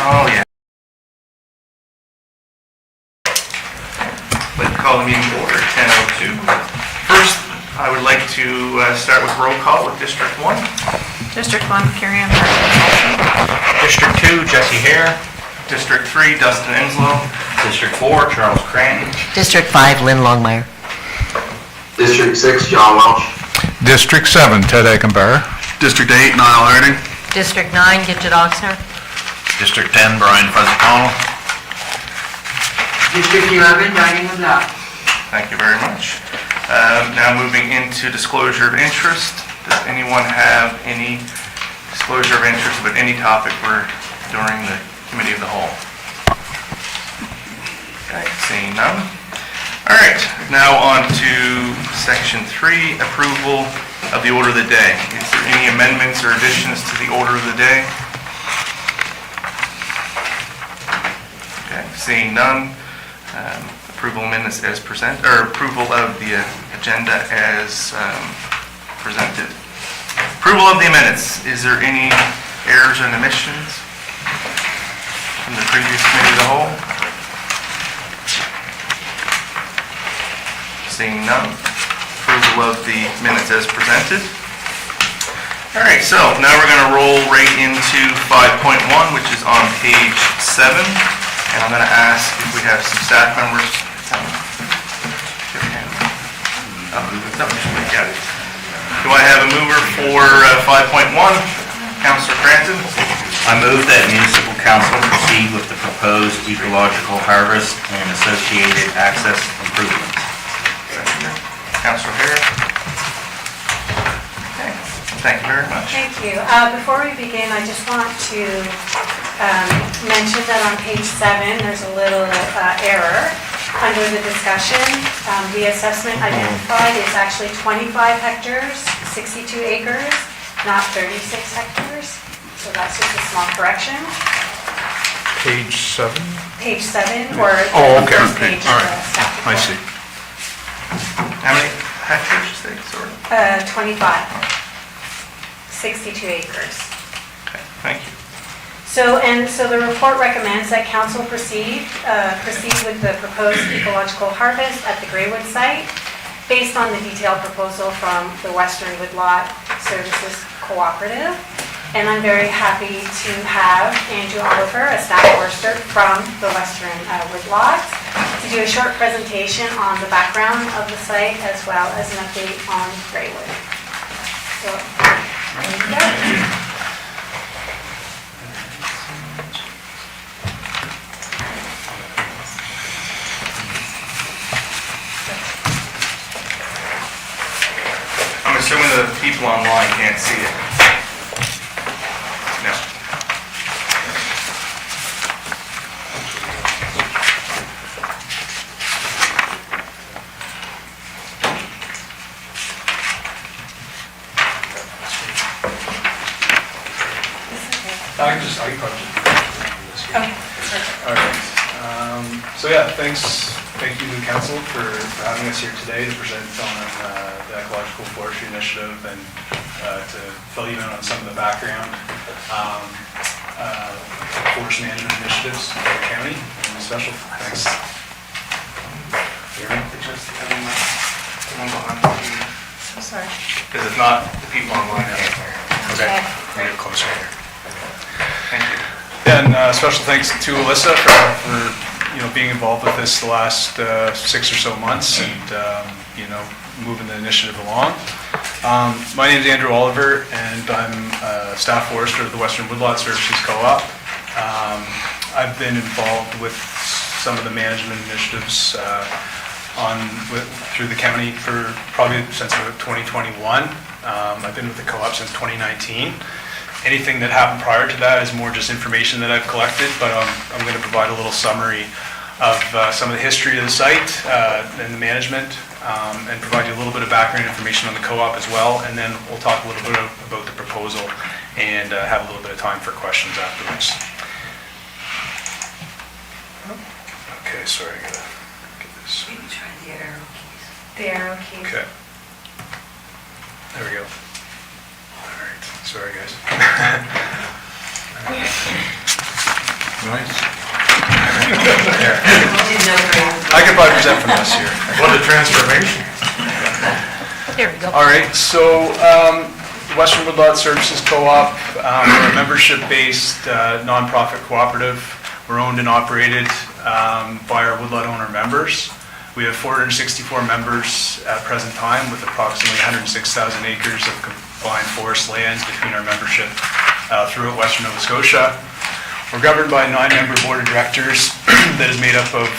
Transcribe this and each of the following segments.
Oh, yeah. Let's call the meeting to order at 10:02. First, I would like to start with roll call with District 1. District 1, Carrie Ann Hartman. District 2, Jesse Hare. District 3, Dustin Enslow. District 4, Charles Cranton. District 5, Lynn Longmire. District 6, John Welch. District 7, Ted Eckenbauer. District 8, Niall Harding. District 9, Gidget Oxner. District 10, Brian Fuzzy-Connell. District 11, Diane LeBlanc. Thank you very much. Now moving into disclosure of interest. Does anyone have any disclosure of interest about any topic during the committee of the whole? Okay, seeing none. All right, now on to section 3, approval of the order of the day. Is there any amendments or additions to the order of the day? Okay, seeing none. Approval of minutes as presented, or approval of the agenda as presented. Approval of the minutes. Is there any errors and omissions from the previous committee of the whole? Seeing none. Approval of the minutes as presented. All right, so now we're going to roll right into 5.1, which is on page 7. And I'm going to ask if we have some staff members. Do I have a mover for 5.1? Councillor Cranton. I move that municipal council proceed with the proposed ecological harvest and associated access improvements. Councillor Harris. Okay, thank you very much. Thank you. Before we begin, I just want to mention that on page 7, there's a little error. Under the discussion, the assessment identified is actually 25 hectares, 62 acres, not 36 hectares. So that's just a small correction. Page 7? Page 7, or Oh, the okay, first okay, page all of right. the staff I report. see. How many hectares you say, sorry? 25, 62 acres. Okay, thank you. So the report recommends that council proceed with the proposed ecological harvest at the Greywood site based on the detailed proposal from the Western Woodlot Services Cooperative. And I'm very happy to have Andrew Oliver, a staff forester from the Western Woodlot, to do a short presentation on the background of the site as well as an update on Greywood. So, there you go. I'm assuming the people online can't see it. No. I can probably just Okay. All right. Thank you to the council for having us here today to present on the ecological forestry initiative and to fill you in on some of the background forest management initiatives in the county. And special thanks. Sorry. Because if not, the people online can't hear. Okay. Bring it closer here. Thank you. And special thanks to Alyssa for being involved with this the last 6 or so months and moving the initiative along. My name is Andrew Oliver and I'm a staff forester of the Western Woodlot Services Co-op. I've been involved with some of the management initiatives through the county for probably since 2021. I've been with the co-op since 2019. Anything that happened prior to that is more just information that I've collected, but I'm going to provide a little summary of some of the history of the site and the management, and provide you a little bit of background information on the co-op as well, and then we'll talk a little bit about the proposal and have a little bit of time for questions afterwards. Okay, sorry, I gotta get this. Maybe try the arrow keys. The arrow keys. Okay. There we go. All right, sorry guys. Nice. I could probably present from this here. What a transformation. There we go. All right, so Western Woodlot Services Co-op, we're a membership-based nonprofit cooperative. We're owned and operated by our Woodlot owner members. We have 464 members at present time with approximately 106,000 acres of combined forest lands between our membership throughout Western Nova Scotia. We're governed by a 9-member board of directors that is made up of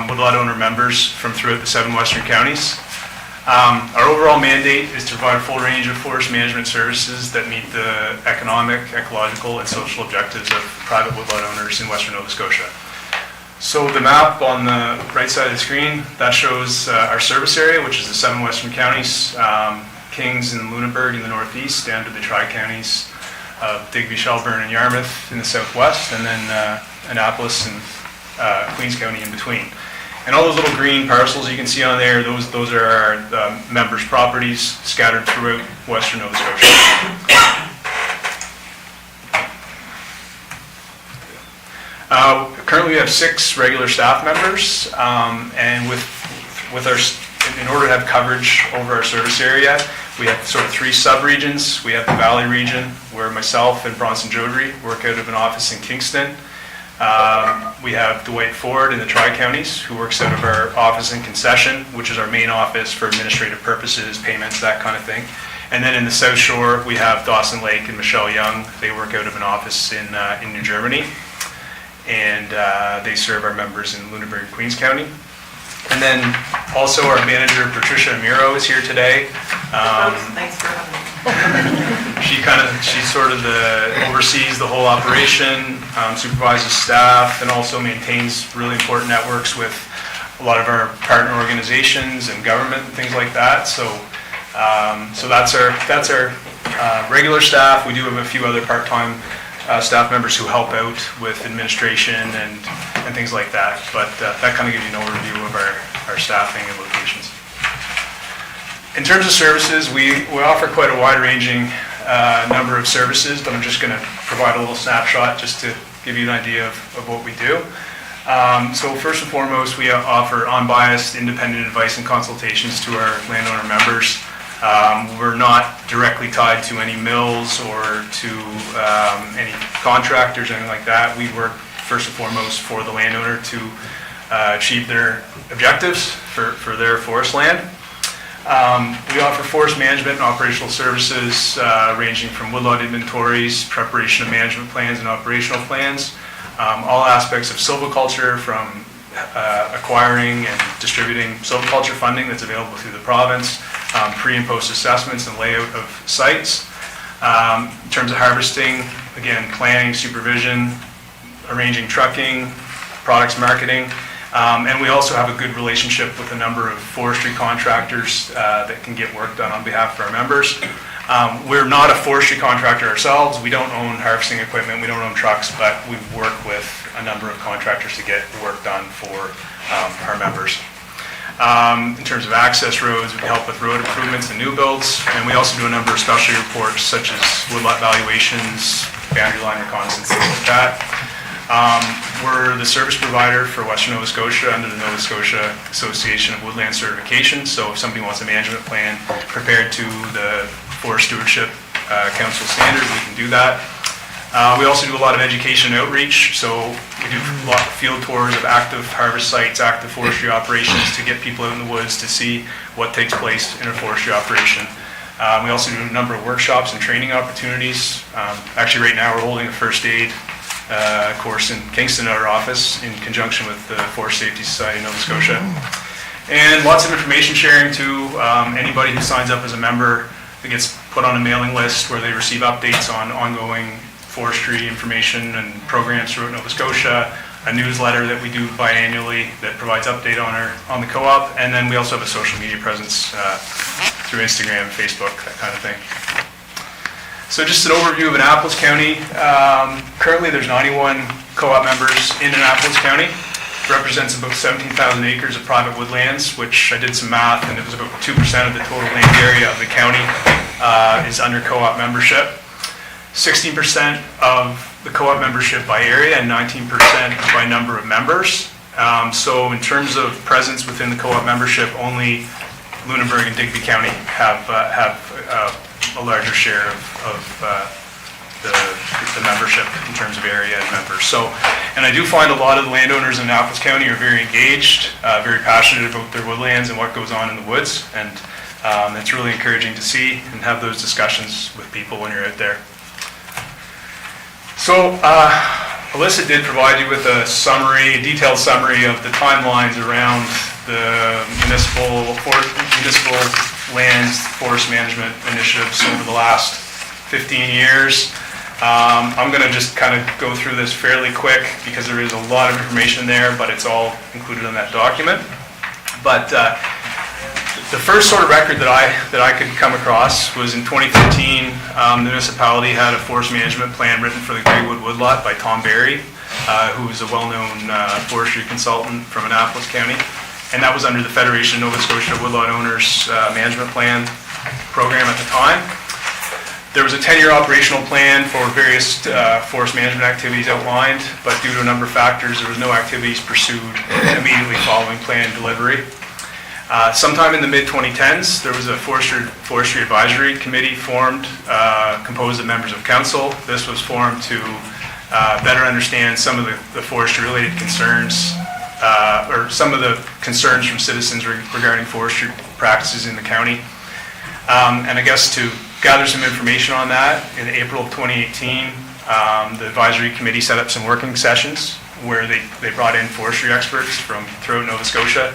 Woodlot owner members from throughout the 7 western counties. Our overall mandate is to provide a full range of forest management services that meet the economic, ecological, and social objectives of private woodlot owners in Western Nova Scotia. So the map on the right side of the screen, that shows our service area, which is the 7 western counties, Kings and Lunenburg in the northeast, down to the tri-counties of Digby, Shelburne, and Yarmouth in the southwest, and then Annapolis and Queens County in between. And all those little green parcels you can see on there, those are our members' properties scattered throughout Western Nova Scotia. Currently, we have 6 regular staff members, and in order to have coverage over our service area, we have sort of 3 sub-regions. We have the Valley region, where myself and Bronson Jodry work out of an office in Kingston. We have Dwight Ford in the Tri-Counties, who works out of our office in Concession, which is our main office for administrative purposes, payments, that kind of thing. And then in the South Shore, we have Dawson Lake and Michelle Young. They work out of an office in New Germany, and they serve our members in Lunenburg and Queens County. And then also our manager, Patricia Amiro, is here today. Thanks for having me. She sort of oversees the whole operation, supervises staff, and also maintains really important networks with a lot of our partner organizations and government and things like that. So that's our regular staff. We do have a few other part-time staff members who help out with administration and things like that. But that kind of gives you an overview of our staffing and locations. In terms of services, we offer quite a wide-ranging number of services, but I'm just going to provide a little snapshot just to give you an idea of what we do. So first and foremost, we offer unbiased, independent advice and consultations to our landowner members. We're not directly tied to any mills or to any contractors or anything like that. We work first and foremost for the landowner to achieve their objectives for their forest land. We offer forest management and operational services ranging from woodlot inventories, preparation of management plans and operational plans, all aspects of silviculture, from acquiring and distributing silviculture funding that's available through the province, pre and post assessments and layout of sites. In terms of harvesting, again, planning, supervision, arranging trucking, products marketing. And we also have a good relationship with a number of forestry contractors that can get work done on behalf of our members. We're not a forestry contractor ourselves. We don't own harvesting equipment. We don't own trucks, but we work with a number of contractors to get work done for our members. In terms of access roads, we help with road improvements and new builds. And we also do a number of specialty reports such as woodlot valuations, boundary line reconnaissance, things like that. We're the service provider for Western Nova Scotia under the Nova Scotia Association of Woodland Certification. So if somebody wants a management plan prepared to the Forest Stewardship Council standard, we can do that. We also do a lot of education and outreach. So we do a lot of field tours of active harvest sites, active forestry operations to get people out in the woods to see what takes place in a forestry operation. We also do a number of workshops and training opportunities. Actually, right now we're holding a first aid course in Kingston at our office in conjunction with the Forest Safety Society of Nova Scotia. And lots of information sharing to anybody who signs up as a member that gets put on a mailing list where they receive updates on ongoing forestry information and programs throughout Nova Scotia, a newsletter that we do biannually that provides update on the co-op, and then we also have a social media presence through Instagram, Facebook, that kind of thing. So just an overview of Annapolis County. Currently there's 91 co-op members in Annapolis County. Represents about 17,000 acres of private woodlands, which I did some math, and it was about 2% of the total land area of the county is under co-op membership. 16% of the co-op membership by area and 19% by number of members. So in terms of presence within the co-op membership, only Lunenburg and Digby County have a larger share of the membership in terms of area and members. So, and I do find a lot of the landowners in Annapolis County are very engaged, very passionate about their woodlands and what goes on in the woods, and it's really encouraging to see and have those discussions with people when you're out there. So, Alyssa did provide you with a detailed summary of the timelines around the municipal lands forest management initiatives over the last 15 years. I'm going to just kind of go through this fairly quick because there is a lot of information there, but it's all included in that document. But the first sort of record that I could come across was in 2015. The municipality had a forest management plan written for the Greywood Woodlot by Tom Barry, who is a well-known forestry consultant from Annapolis County, and that was under the Federation of Nova Scotia Woodlot Owners Management Plan program at the time. There was a 10-year operational plan for various forest management activities outlined, but due to a number of factors, there was no activities pursued immediately following plan delivery. Sometime in the mid-2010s, there was a forestry advisory committee formed, composed of members of council. This was formed to better understand some of the forestry-related concerns, or some of the concerns from citizens regarding forestry practices in the county. And I guess to gather some information on that, in April of 2018, the advisory committee set up some working sessions where they brought in forestry experts from throughout Nova Scotia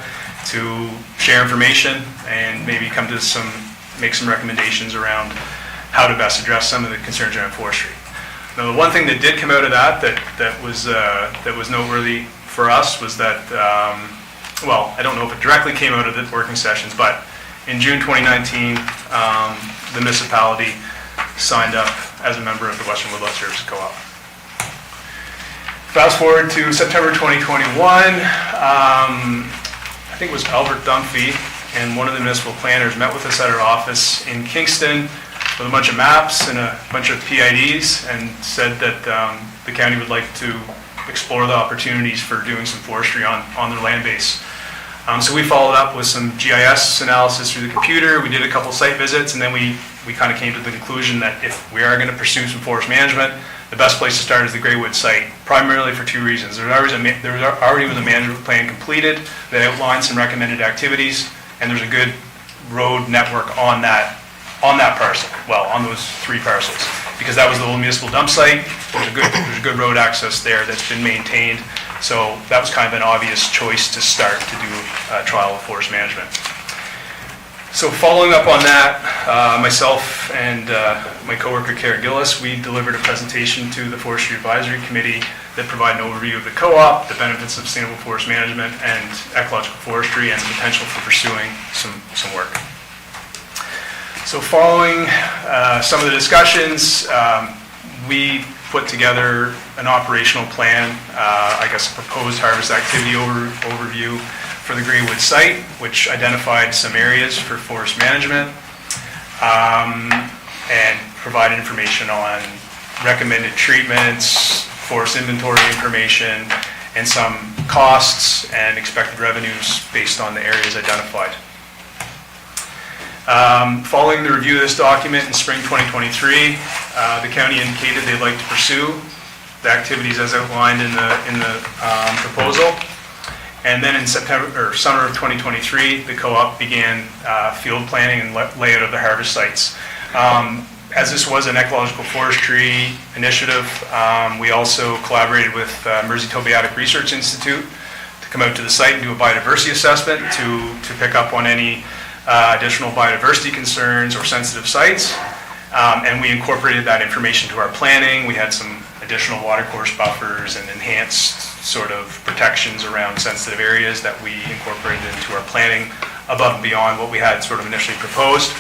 to share information and maybe make some recommendations around how to best address some of the concerns around forestry. Now, the one thing that did come out of that was noteworthy for us was that, well, I don't know if it directly came out of the working sessions, but in June 2019, the municipality signed up as a member of the Western Woodlot Services Co-op. Fast forward to September 2021, I think it was Albert Dunphy and one of the municipal planners met with us at our office in Kingston with a bunch of maps and a bunch of PIDs and said that the county would like to explore the opportunities for doing some forestry on their land base. So we followed up with some GIS analysis through the computer. We did a couple site visits, and then we kind of came to the conclusion that if we are going to pursue some forest management, the best place to start is the Greywood site, primarily for two reasons. There already was a management plan completed that outlined some recommended activities, and there's a good road network on that parcel, well, on those three parcels, because that was the old municipal dump site. There's a good road access there that's been maintained. So that was kind of an obvious choice to start to do a trial of forest management. So following up on that, myself and my coworker Kara Gillis, we delivered a presentation to the Forestry Advisory Committee that provided an overview of the co-op, the benefits of sustainable forest management and ecological forestry, and the potential for pursuing some work. So following some of the discussions, we put together an operational plan, I guess a proposed harvest activity overview for the Greywood site, which identified some areas for forest management and provided information on recommended treatments, forest inventory information, and some costs and expected revenues based on the areas identified. Following the review of this document in spring 2023, the county indicated they'd like to pursue the activities as outlined in the proposal. And then in summer of 2023, the co-op began field planning and layout of the harvest sites. As this was an ecological forestry initiative, we also collaborated with Mersey Tobiatic Research Institute to come out to the site and do a biodiversity assessment to pick up on any additional biodiversity concerns or sensitive sites, and we incorporated that information to our planning. We had some additional watercourse buffers and enhanced sort of protections around sensitive areas that we incorporated into our planning above and beyond what we had sort of initially proposed.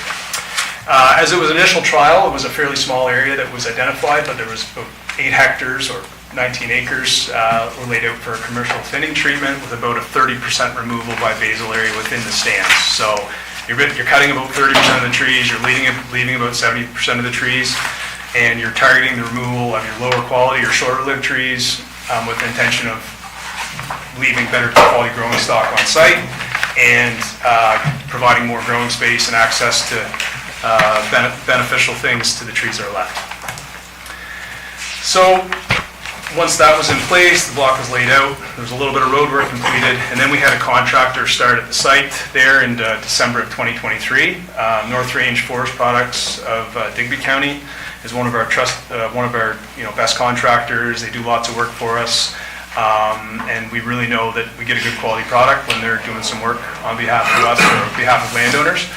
As it was an initial trial, it was a fairly small area that was identified, but there was about 8 hectares or 19 acres were laid out for a commercial thinning treatment with about a 30% removal by basal area within the stands. So you're cutting about 30% of the trees, you're leaving about 70% of the trees. and you're targeting the removal of your lower quality or shorter lived trees with the intention of leaving better quality growing stock on site and providing more growing space and access to beneficial things to the trees that are left. So once that was in place, the block was laid out, there was a little bit of road work completed, and then we had a contractor start at the site there in December of 2023. North Range Forest Products of Digby County is one of our best contractors. They do lots of work for us, and we really know that we get a good quality product when they're doing some work on behalf of us or on behalf of landowners.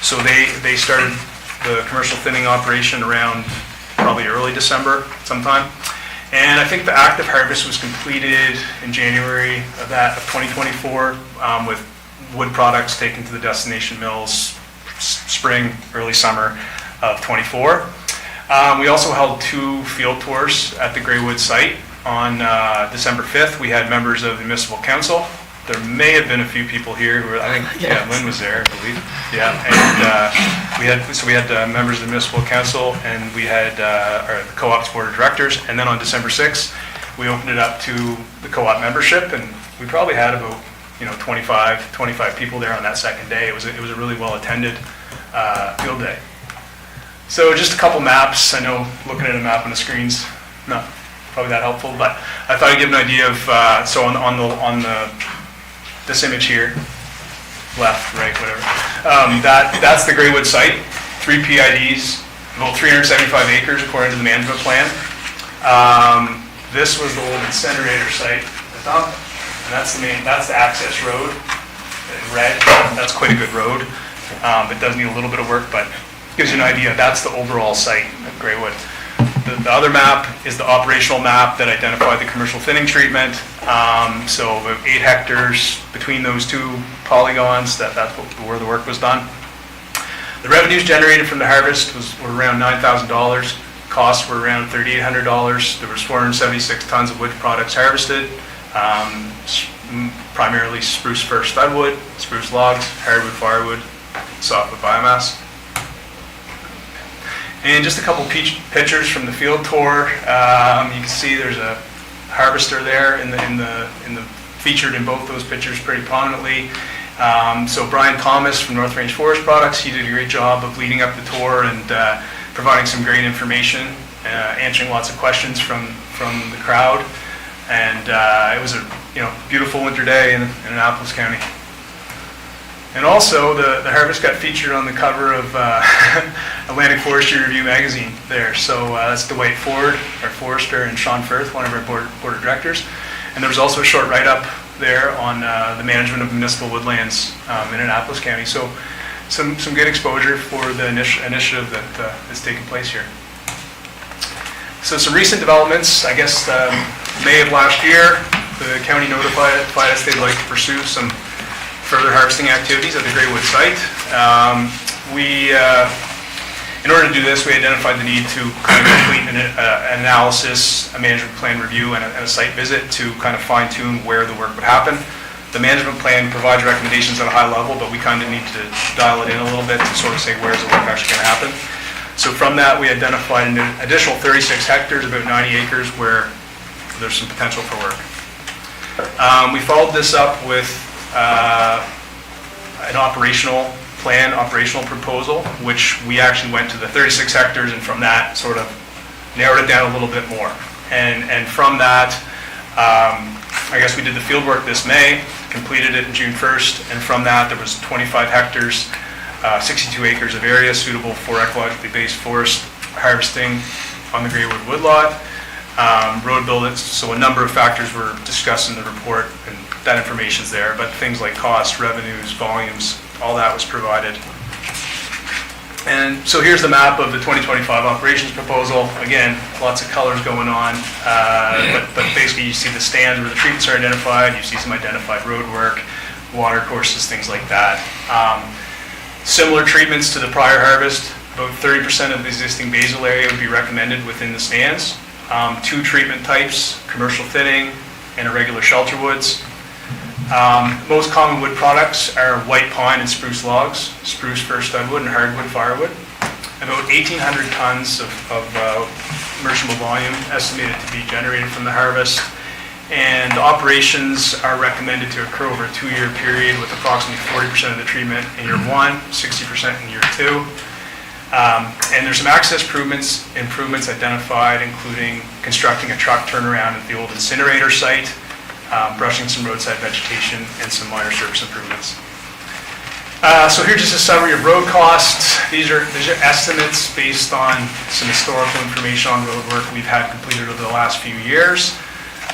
So they started the commercial thinning operation around probably early December sometime. And I think the active harvest was completed in January of 2024 with wood products taken to the destination mills spring, early summer of 24. We also held 2 field tours at the Greywood site. On December 5th, we had members of the municipal council. There may have been a few people here who were, I think, yeah, Lynn was there, I believe. Yeah, and we had members of the municipal council, and we had the co-op's board of directors. And then on December 6th, we opened it up to the co-op membership, and we probably had about 25 people there on that second day. It was a really well attended field day. So just a couple maps. I know looking at a map on the screen's not probably that helpful, but I thought I'd give an idea of so on this image here, left, right, whatever. That's the Greywood site, 3 PIDs, about 375 acres according to the management plan. This was the old incinerator site at the top, and that's the access road in red. That's quite a good road. It does need a little bit of work, but gives you an idea. That's the overall site of Greywood. The other map is the operational map that identified the commercial thinning treatment. So about 8 hectares between those 2 polygons, that's where the work was done. The revenues generated from the harvest were around $9,000. Costs were around $3,800. There was 476 tons of wood products harvested, primarily spruce fir studwood, spruce logs, hardwood firewood, softwood biomass. And just a couple pictures from the field tour. You can see there's a harvester there featured in both those pictures pretty prominently. So Brian Thomas from North Range Forest Products, he did a great job of leading up the tour and providing some great information, answering lots of questions from the crowd. And it was a beautiful winter day in Annapolis County. And also, the harvest got featured on the cover of Atlantic Forestry Review magazine there. So that's Dwight Ford, our forester, and Sean Firth, one of our board of directors. And there was also a short write-up there on the management of municipal woodlands in Annapolis County. So some good exposure for the initiative that is taking place here. So some recent developments, I guess May of last year, the county notified us they'd like to pursue some further harvesting activities at the Greywood site. In order to do this, we identified the need to kind of complete an analysis, a management plan review, and a site visit to kind of fine-tune where the work would happen. The management plan provides recommendations at a high level, but we kind of need to dial it in a little bit to sort of say where's the work actually going to happen. So from that, we identified an additional 36 hectares, about 90 acres, where there's some potential for work. We followed this up with an operational plan, operational proposal, which we actually went to the 36 hectares, and from that sort of narrowed it down a little bit more. And from that, I guess we did the field work this May, completed it in June 1st, and from that there was 25 hectares, 62 acres of area suitable for ecologically based forest harvesting on the Greywood woodlot. Road buildings, so a number of factors were discussed in the report, and that information's there, but things like costs, revenues, volumes, all that was provided. And so here's the map of the 2025 operations proposal. Again, lots of colors going on, but basically you see the stands where the treatments are identified, you see some identified road work, water courses, things like that. Similar treatments to the prior harvest, about 30% of the existing basal area would be recommended within the stands. 2 treatment types, commercial thinning and irregular shelter woods. Most common wood products are white pine and spruce logs, spruce fir studwood and hardwood firewood. about 1,800 tons of merchantable volume estimated to be generated from the harvest. And operations are recommended to occur over a 2-year period with approximately 40% of the treatment in year 1, 60% in year 2. And there's some access improvements identified, including constructing a truck turnaround at the old incinerator site, brushing some roadside vegetation, and some minor surface improvements. So here's just a summary of road costs. These are estimates based on some historical information on road work we've had completed over the last few years.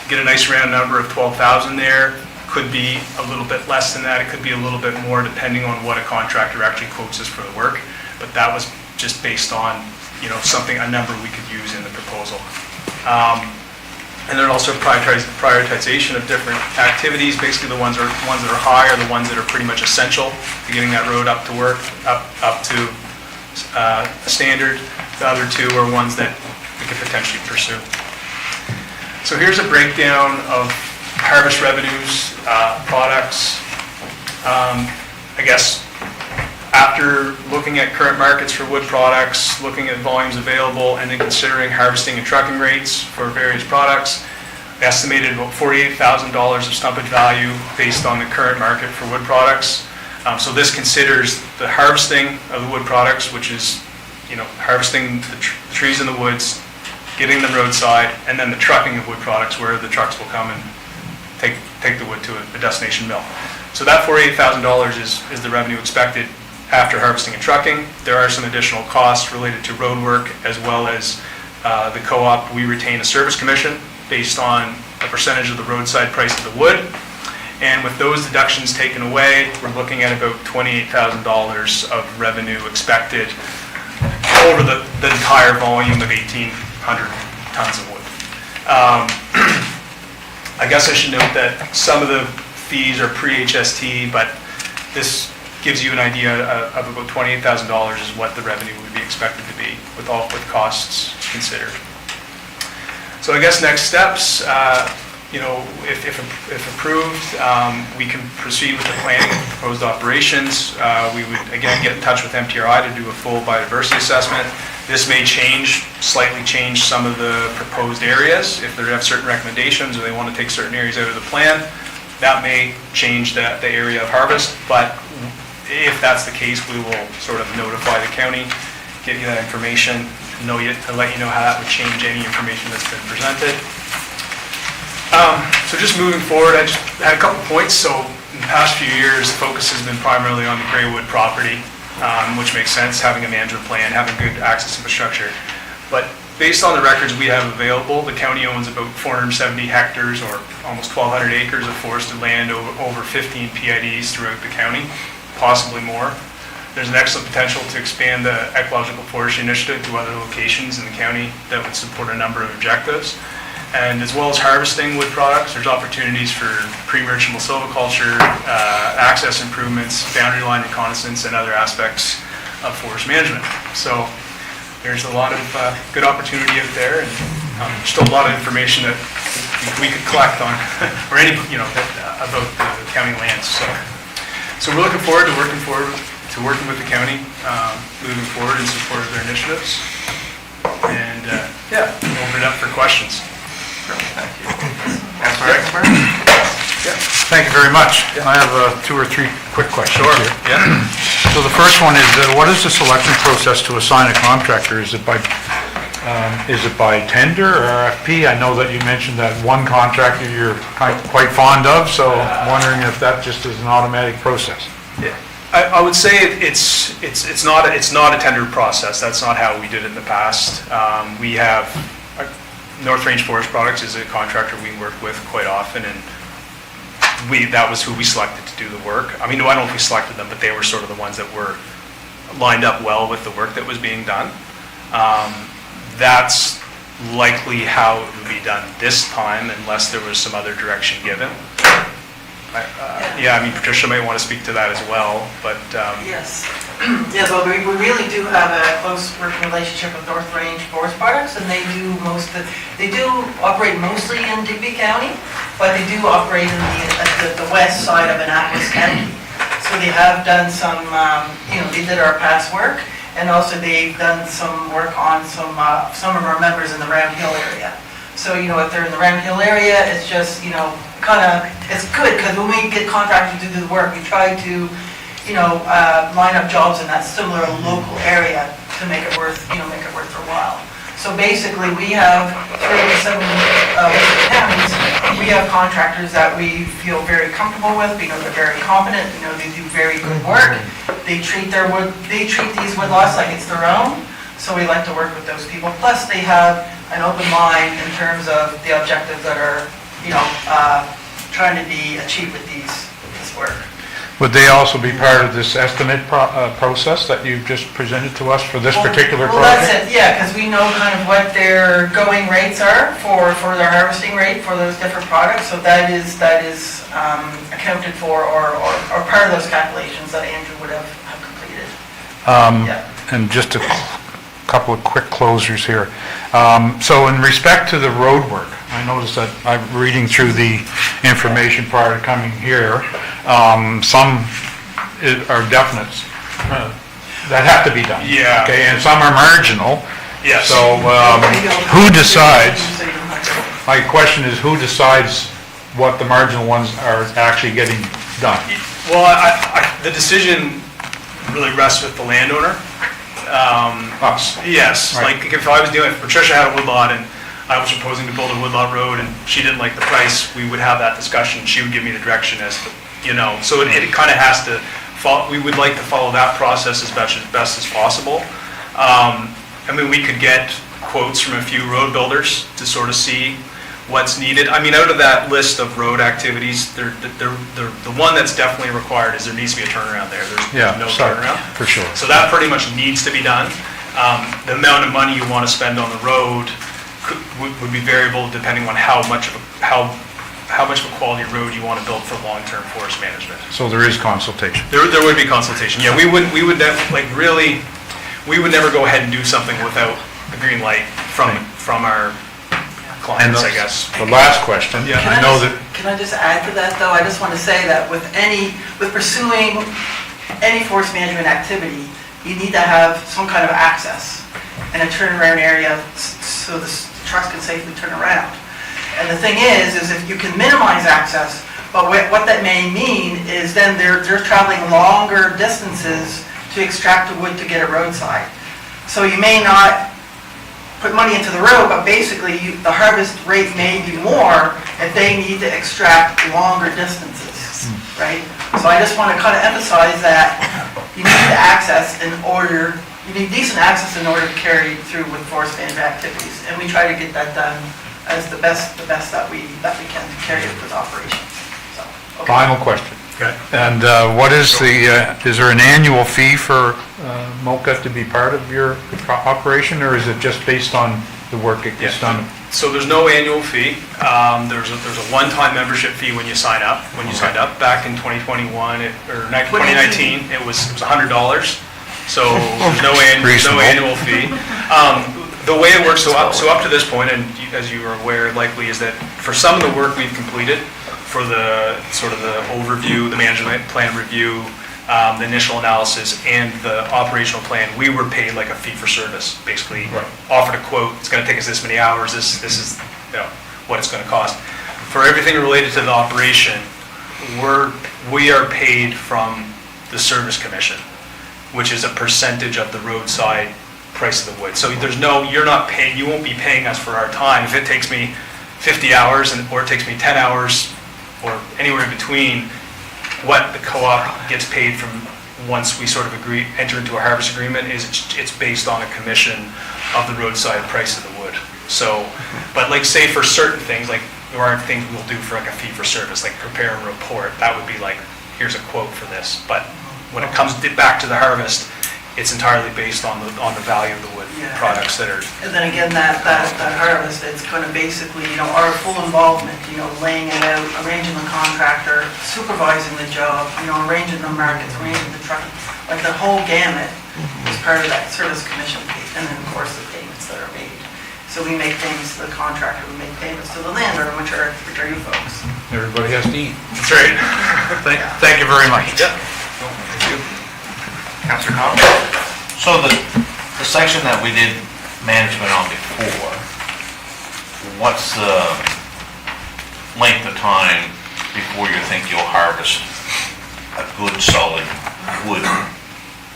Get a nice round number of 12,000 there. Could be a little bit less than that. It could be a little bit more depending on what a contractor actually quotes us for the work. But that was just based on, a number we could use in the proposal. And then also prioritization of different activities. Basically, the ones that are high are the ones that are pretty much essential to getting that road up to work, up to standard. The other two are ones that we could potentially pursue. So here's a breakdown of harvest revenues, products. I guess after looking at current markets for wood products, looking at volumes available, and then considering harvesting and trucking rates for various products, estimated about $48,000 of stumpage value based on the current market for wood products. So this considers the harvesting of the wood products, which is, harvesting the trees in the woods, getting them roadside, and then the trucking of wood products where the trucks will come and take the wood to a destination mill. So that $48,000 is the revenue expected after harvesting and trucking. There are some additional costs related to road work, as well as the co-op. We retain a service commission based on a percentage of the roadside price of the wood. And with those deductions taken away, we're looking at about $28,000 of revenue expected over the entire volume of 1,800 tons of wood. I guess I should note that some of the fees are pre-HST, but this gives you an idea of about $28,000 is what the revenue would be expected to be with costs considered. So I guess next steps, if approved, we can proceed with the planning of proposed operations. We would again get in touch with MTRI to do a full biodiversity assessment. This may slightly change some of the proposed areas. If they have certain recommendations or they want to take certain areas out of the plan, that may change the area of harvest. But if that's the case, we will sort of notify the county, give you that information, let you know how that would change any information that's been presented. So just moving forward, I just had a couple points. So in the past few years, the focus has been primarily on the Greywood property, which makes sense, having a management plan, having good access infrastructure. But based on the records we have available, the county owns about 470 hectares or almost 1,200 acres of forested land over 15 PIDs throughout the county, possibly more. There's an excellent potential to expand the ecological forestry initiative to other locations in the county that would support a number of objectives. And as well as harvesting wood products, there's opportunities for pre-merchantable silviculture, access improvements, boundary line reconnaissance, and other aspects of forest management. So there's a lot of good opportunity out there, and still a lot of information that we could collect on, or about the county lands. So we're looking forward to working with the county, moving forward in support of their initiatives, and open it up for questions. Thank you. Councilor Eckenberg? Thank you very much. I have 2 or 3 quick questions Sure. here. Yeah. So the first one is, what is the selection process to assign a contractor? Is it by tender or RFP? I know that you mentioned that one contractor you're quite fond of, so I'm wondering if that just is an automatic process. Yeah. I would say it's not a tender process. That's not how we did it in the past. We have North Range Forest Products is a contractor we work with quite often, and that was who we selected to do the work. I mean, I don't know if we selected them, but they were sort of the ones that were lined up well with the work that was being done. That's likely how it would be done this time, unless there was some other direction given. Patricia might want to speak to that as well, but... Yes. Yes, well, we really do have a close working relationship with North Range Forest Products, and they do operate mostly in Digby County, but they do operate at the west side of Annapolis County. So they have done some, they did our past work, And also they've done some work on some of our members in the Round Hill area. So, you know, if they're in the Round Hill area, it's just, you know, kind of, it's good, because when we get contractors to do the work, we try to, you know, line up jobs in that similar local area to make it worth, you know, make it worth their while. So basically, we have 37 counties, we have contractors that we feel very comfortable with, we know they're very competent, we know they do very good work. They treat these woodlots like it's their own, so we like to work with those people. Plus, they have an open mind in terms of the objectives that are, you know, trying to be achieved with this work. Would they also be part of this estimate process that you've just presented to us for this particular Well, that's project? it, yeah, because we know kind of what their going rates are for their harvesting rate for those different products, so that is accounted for or part of those calculations that Andrew would have completed. Yeah. And just a couple of quick closers here. So in respect to the road work, I noticed that I'm reading through the information prior to coming here, some are definites that have to be done. Yeah. Okay, and some are marginal. Yes. So who decides, my question is, who decides what the marginal ones are actually getting done? Well, the decision really rests with the landowner. Us. Yes, Right. like if I was doing, if Patricia had a woodlot and I was proposing to build a woodlot road and she didn't like the price, we would have that discussion. She would give me the direction as to, you know, so it kind of has to follow, we would like to follow that process as best as possible. I mean, we could get quotes from a few road builders to sort of see what's needed. I mean, out of that list of road activities, the one that's definitely required is there needs to be a turnaround there. Yeah, There's no sorry, turnaround. for sure. So that pretty much needs to be done. The amount of money you want to spend on the road would be variable depending on how much of a quality road you want to build for long-term forest management. So there is consultation. There would be consultation. Yeah, we would never go ahead and do something without the green light from our clients, I guess. The last question, Yeah. I know that, Can I just add to that, though? I just want to say that with pursuing any forest management activity, you need to have some kind of access and a turnaround area so the trucks can safely turn around. And the thing is if you can minimize access, but what that may mean is then they're traveling longer distances to extract the wood to get a roadside. So you may not put money into the road, but basically the harvest rate may be more if they need to extract longer distances, right? So I just want to kind of emphasize that you need you need decent access in order to carry through with forest management activities, and we try to get that done as the best that we can to carry it with operations. So, okay. final question. Okay. And what is is there an annual fee for MOCA to be part of your operation, or is it just based on the work that gets done? So there's no annual fee. There's a one-time membership fee when you sign up. When you signed up back in 2021 or 2019, it was $100. So there's no annual fee. The way it works, so up to this point, and as you are aware likely, is that for some of the work we've completed, for the sort of the overview, the management plan review, the initial analysis, and the operational plan, we were paid like a fee for service. Basically, offered a quote. It's going to take us this many hours. This is what it's going to cost. For everything related to the operation, we are paid from the service commission, which is a percentage of the roadside price of the wood. So you won't be paying us for our time. If it takes me 50 hours or it takes me 10 hours or anywhere in between, what the co-op gets paid from once we sort of enter into a harvest agreement is it's based on a commission of the roadside price of the wood. So, but like say for certain things, like there aren't things we'll do for like a fee for service, like prepare a report, that would be like, here's a quote for this. But when it comes back to the harvest, it's entirely based on the value of the wood products that are. And then again, that harvest, it's going to basically, our full involvement, laying it out, arranging the contractor, supervising the job, arranging the markets, arranging the trucking, like the whole gamut is part of that service commission fee. And then of course the payments that are made. So we make payments to the contractor, we make payments to the landowner, which are you folks. Everybody has to eat. That's right. Thank you very much. Yeah. Councillor Cotw? So the section that we did management on before, what's the length of time before you think you'll harvest a good solid wood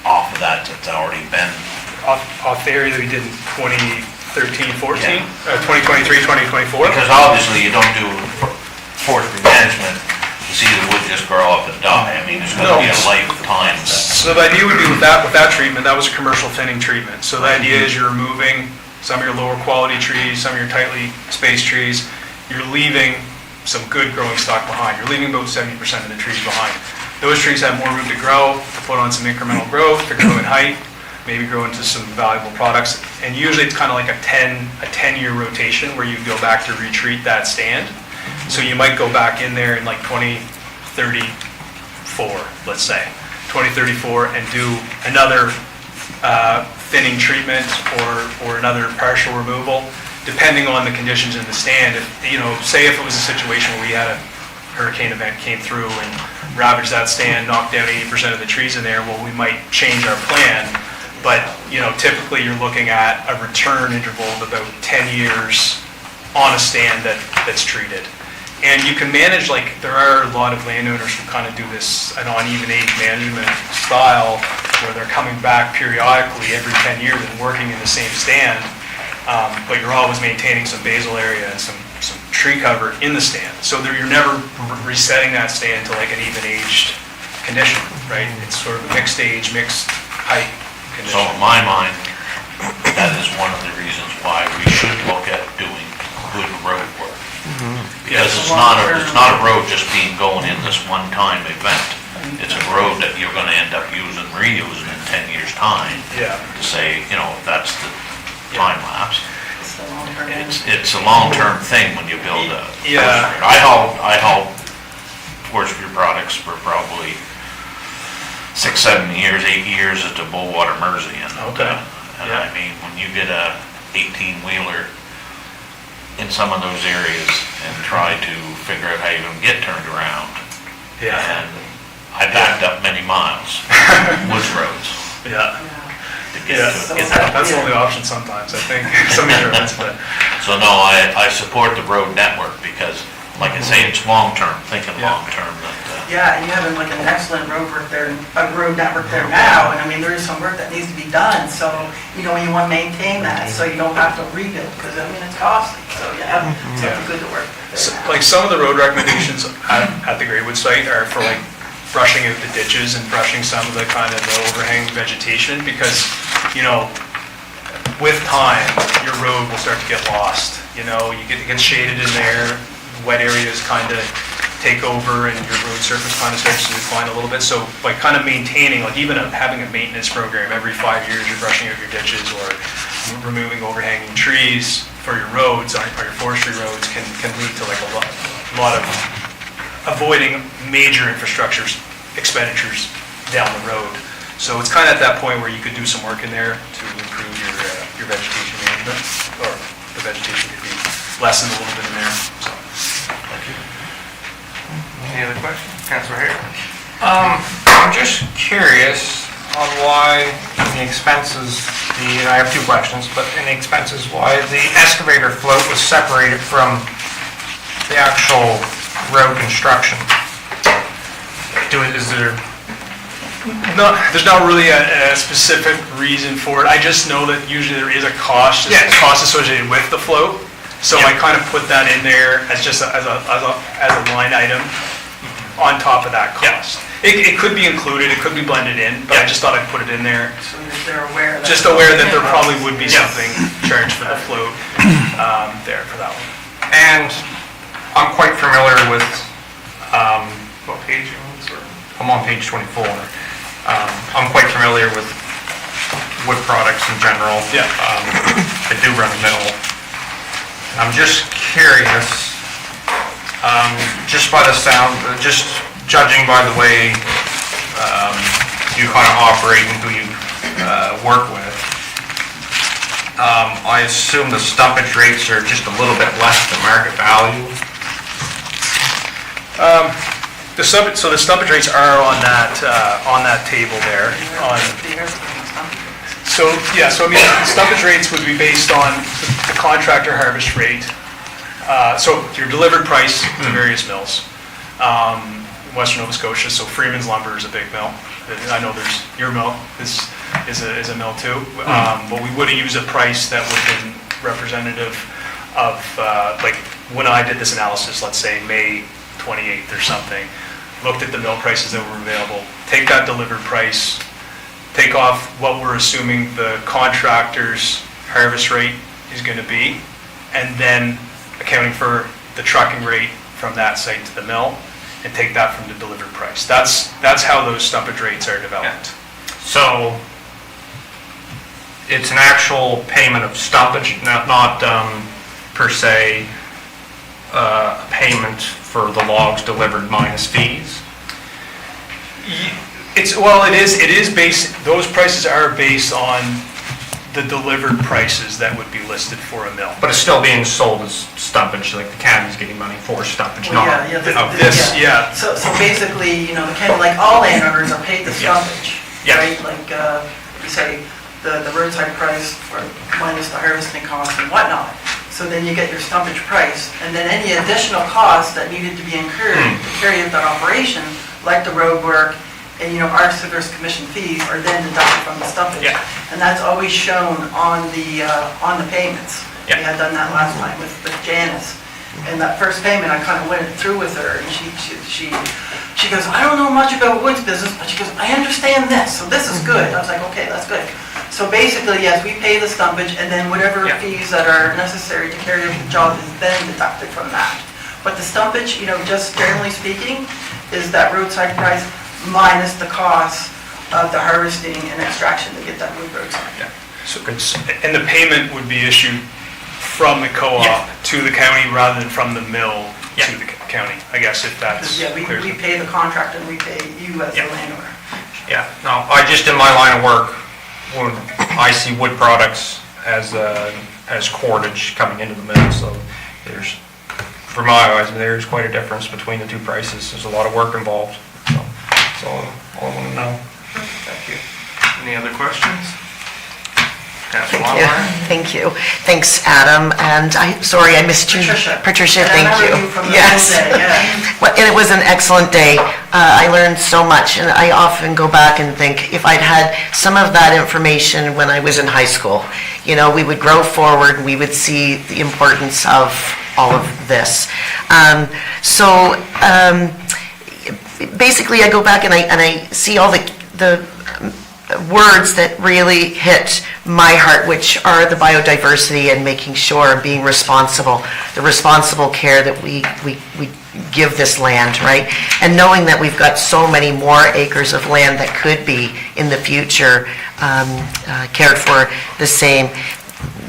off of that that's already been? Off the area that we did in 2013, 14, Yeah. 2023, 2024. Because obviously you don't do forestry management to see the wood just grow up and die. I mean, there's going to be a lifetime. So the idea would be with that treatment, that was a commercial thinning treatment. So the idea is you're removing some of your lower quality trees, some of your tightly spaced trees. You're leaving some good growing stock behind. You're leaving about 70% of the trees behind. Those trees have more room to grow, to put on some incremental growth, to grow in height, maybe grow into some valuable products. And usually it's kind of like a 10-year rotation where you go back to retreat that stand. So you might go back in there in like 2034, let's say, 2034, and do another thinning treatment or another partial removal, depending on the conditions in the stand. If, say if it was a situation where we had a hurricane event came through and ravaged that stand, knocked down 80% of the trees in there, well, we might change our plan. But, typically you're looking at a return interval of about 10 years on a stand that's treated. And you can manage, there are a lot of landowners who kind of do this, an uneven age management style, where they're coming back periodically every 10 years and working in the same stand, but you're always maintaining some basal area and some tree cover in the stand. So you're never resetting that stand to like an even aged condition, right? It's sort of a mixed age, mixed height condition. So in my mind, that is one of the reasons why we should look at doing good road work. Because it's not a road just being going in this one-time event. It's a road that you're gonna end up reusing in 10 years' time. Yeah. To say, that's the time lapse. It's a long-term thing when you build a. Yeah. I hauled forestry products for probably 6, 7 years, 8 years at the Bullwater Mersey. Okay. And I mean, when you get a 18-wheeler in some of those areas and try to figure out how you're gonna get turned around. Yeah. And I backed up many miles, woods roads. Yeah. To get to it. That's the only option sometimes, I think, some insurance, but. So no, I support the road network because, like I say, it's long-term, thinking Yeah. long-term that. Yeah, and you have like an excellent road network there now, and I mean, there is some work that needs to be done, so, you want to maintain that, so you don't have to rebuild, because I mean, it's costly, so yeah, it's Yeah. good to work there. Like some of the road recommendations at the Greywood site are for like brushing out the ditches and brushing some of the kind of the overhang vegetation, because, with time, your road will start to get lost. It gets shaded in there, wet areas kind of take over and your road surface kind of starts to decline a little bit. So by kind of maintaining, like even having a maintenance program every 5 years, you're brushing out your ditches or removing overhanging trees for your roads or your forestry roads can lead to like a lot of avoiding major infrastructure expenditures down the road. So it's kind of at that point where you could do some work in there to improve your vegetation management, or the vegetation could be lessened a little bit in there. So. Thank you. Any other questions? Councilor Hare? I'm just curious on why in the expenses, I have 2 questions, but in the expenses, why the excavator float was separated from the actual road construction. Is there... No, there's not really a specific reason for it. I just know that usually there is a cost, a cost associated with the float. So I kind of put that in there as just as a line item on top of that cost. It could be included, it could be blended in, but I just thought I'd put it in there. So that they're aware. Just aware that there probably would be something charged for the float there for that one. And I'm quite familiar with, What page are you on, sir? I'm on page 24. I'm quite familiar with wood products in general. Yeah. I do run a mill. I'm just curious, just by the sound, just judging by the way you kind of operate and who you work with, I assume the stumpage rates are just a little bit less than market value. So the stumpage rates are on that table there. So I mean, the stumpage rates would be based on the contractor harvest rate. So your delivered price to various mills. In Western Nova Scotia, so Freeman's Lumber is a big mill. I know there's, your mill is a mill too. But we would have used a price that would have been representative of, like, when I did this analysis, let's say May 28th or something, looked at the mill prices that were available, take that delivered price, take off what we're assuming the contractor's harvest rate is going to be, and then accounting for the trucking rate from that site to the mill, and take that from the delivered price. That's how those stumpage rates are developed. So it's an actual payment of stumpage, not per se a payment for the logs delivered minus fees? It is based, those prices are based on the delivered prices that would be listed for a mill. But it's still being sold as stumpage, like the county's getting money for stumpage, Well, not of this. Yeah. So basically, the kind of like all landowners are paid the Yes. stumpage, Yes. right? Like, you say, the roadside price for minus the harvesting costs and whatnot. So then you get your stumpage price, and then any additional costs that needed to be incurred to carry out that operation, like the road work, and, our service commission fees are then deducted from the stumpage. Yeah. And that's always shown on the payments. Yeah. We had done that last time with Janice. And that first payment, I kind of went through with her, and she goes, I don't know much about woods business, but she goes, I understand this, so this is good. I was like, okay, that's good. So basically, yes, we pay the stumpage, and then whatever Yeah. fees that are necessary to carry out the job is then deducted from that. But the stumpage, just generally speaking, is that roadside price minus the cost of the harvesting and extraction to get that wood roadside. Yeah. So and the payment would be issued from the co-op Yeah. to the county rather than from the mill Yeah. to the county, I guess, if that's Yeah, we clear. pay the contractor and we pay you as the Yeah. landowner. Yeah, no, in my line of work, when I see wood products as cordage coming into the mill, so there's, for my eyes, there's quite a difference between the two prices. There's a lot of work involved, so that's all I want to know. Thank you. Any other questions? Councilor Thank you. Longmire? Thank you. Thanks, Adam. And sorry, I missed you. Patricia. Thank And I you. remember you from the Yes. whole day, yeah. Well, and it was an excellent day. I learned so much, and I often go back and think if I'd had some of that information when I was in high school, we would grow forward, and we would see the importance of all of this. Basically, I go back and I see all the words that really hit my heart, which are the biodiversity and making sure being responsible, the responsible care that we give this land, right? And knowing that we've got so many more acres of land that could be in the future cared for the same.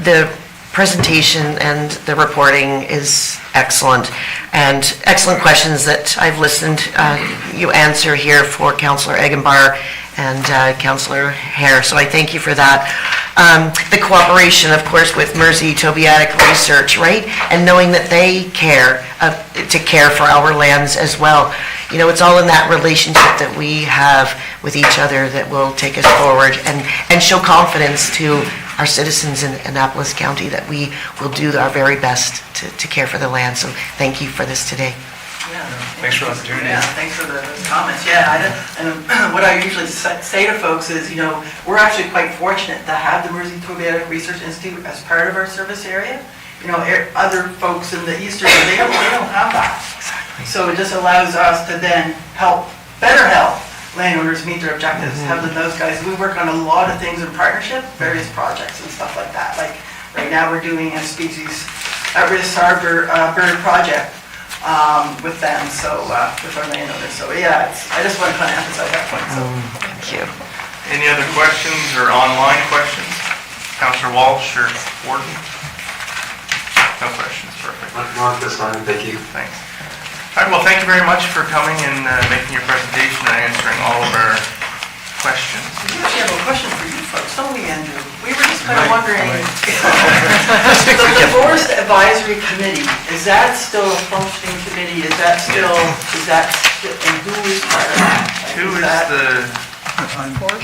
The presentation and the reporting is excellent, and excellent questions that I've listened you answer here for Councillor Eggenbar and Councillor Hare, so I thank you for that. The cooperation, of course, with Mersey Tobiatic Research, right? And knowing that they care to care for our lands as well. It's all in that relationship that we have with each other that will take us forward and show confidence to our citizens in Annapolis County that we will do our very best to care for the land. So thank you for this today. Yeah. Thanks for the opportunity. Yeah, thanks for those comments. Yeah, and what I usually say to folks is, we're actually quite fortunate to have the Mersey Tobiatic Research Institute as part of our service area. Other folks in the eastern, they don't have that. Exactly. So it just allows us to then better help landowners meet their objectives, having those guys. We work on a lot of things in partnership, various projects and stuff like that. Like right now we're doing a species at-risk bird project with them, so with our landowners. So yeah, I just want to kind of emphasize that point. So Thank you. Any other questions or online questions? Councillor Walsh or Warden? No questions, perfect. Not this time, thank you. Thanks. All right, well, thank you very much for coming and making your presentation and answering all of our questions. we actually have a question for you folks, don't we, Andrew? We were just kind of wondering, the Forest Advisory Committee, is that still a functioning committee? And who is part of that? Who is the,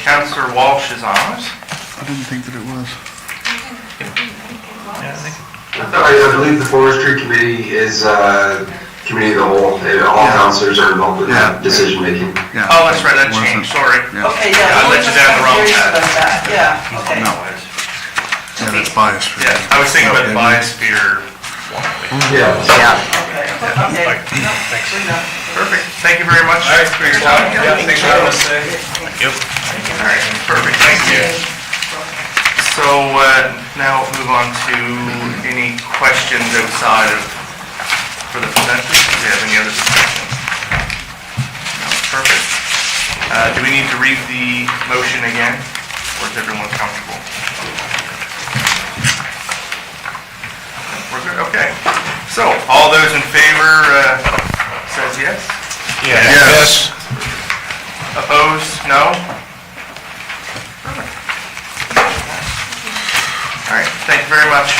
Councillor Walsh is on it. didn't think that it was. I believe the forestry committee is committee of the whole. All councilors are involved in that decision making. Oh, that's right, that changed, sorry. Okay, yeah. I let you down the wrong Curious path. about that. Yeah, okay. No. Yeah, that's biased. Yeah, I was thinking about the biosphere. Yeah. Okay, okay. No, Thanks. we're done. Perfect, thank you very much All right, for your time. Yeah, thanks for having us today. All right, perfect, thank you. So now we'll move on to any questions outside of, for the presenters. Do we have any other discussion? No, perfect. Do we need to read the motion again, or is everyone comfortable? We're good, okay. So, all those in favor says yes? Yes. Opposed, no? All right, thank you very much.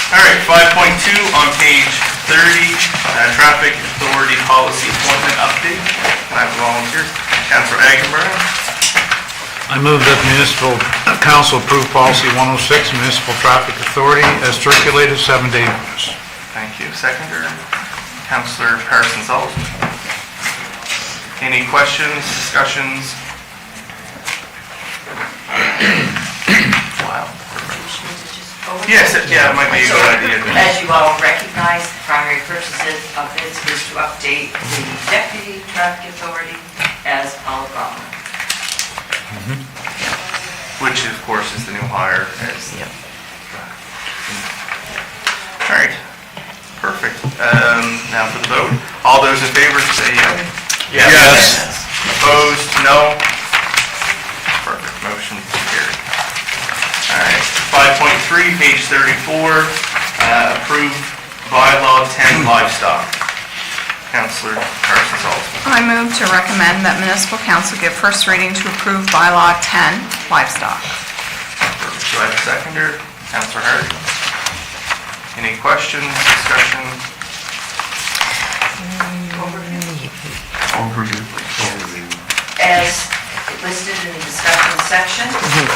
All right, 5.2 on page 30, Traffic Authority Policy Appointment Update. Can I have volunteers? Councilor Agenberg. I move that municipal council approve policy 106, municipal traffic authority, as circulated, 7-day notice. Thank you. Seconder, Councilor Parsons-Olson. Any questions, discussions? Wow. Yes, yeah, it might be a good idea. As you all recognize, the primary purpose of this is to update the deputy traffic authority as Paul Bromley. Which, of course, is the new hire. All right, perfect. Now for the vote. All those in favor say yes. Yes. Opposed, no. Perfect, motion carried. All right, 5.3, page 34, approve bylaw 10 livestock. Councilor Parsons-Olson. I move to recommend that municipal council give first reading to approve bylaw 10, livestock. Do I have a seconder? Councilor Hart. Any questions, discussion? Overview. As listed in the discussion section,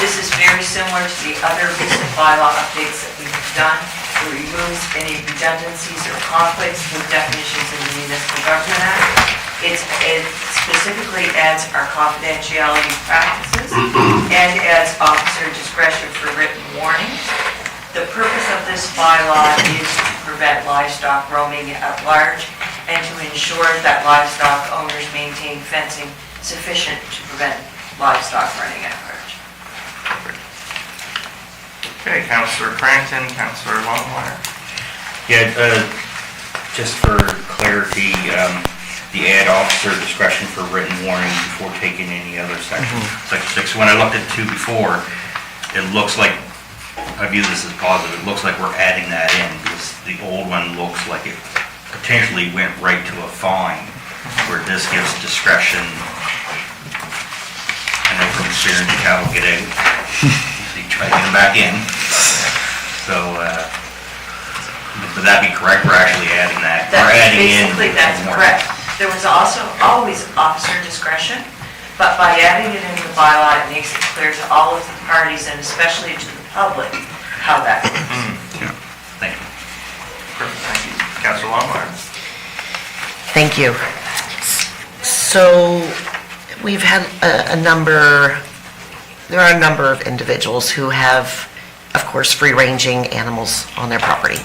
this is very similar to the other recent bylaw updates that we've done. It removes any redundancies or conflicts with definitions in the Municipal Government Act. It specifically adds our confidentiality practices and adds officer discretion for written warnings. The purpose of this bylaw is to prevent livestock roaming at large and to ensure that livestock owners maintain fencing sufficient to prevent livestock running at large. Okay, Councilor Cranton, Councilor Longmire. Yeah, just for clarity, the add officer discretion for written warning before taking any other section. Section 6, when I looked at 2 before, it looks like, I view this as positive, it looks like we're adding that in because the old one looks like it potentially went right to a fine, where this gives discretion. I know from experience, cattle get out, so you try to get them back in. So, would that be correct? We're actually adding that. We're adding in. Basically, that's correct. There was also always officer discretion, but by adding it into the bylaw, it makes it clear to all of the parties and especially to the public how that works. Thank you. Perfect, thank you. Councilor Longmire. Thank you. So we've had a number, there are a number of individuals who have, of course, free-ranging animals on their property.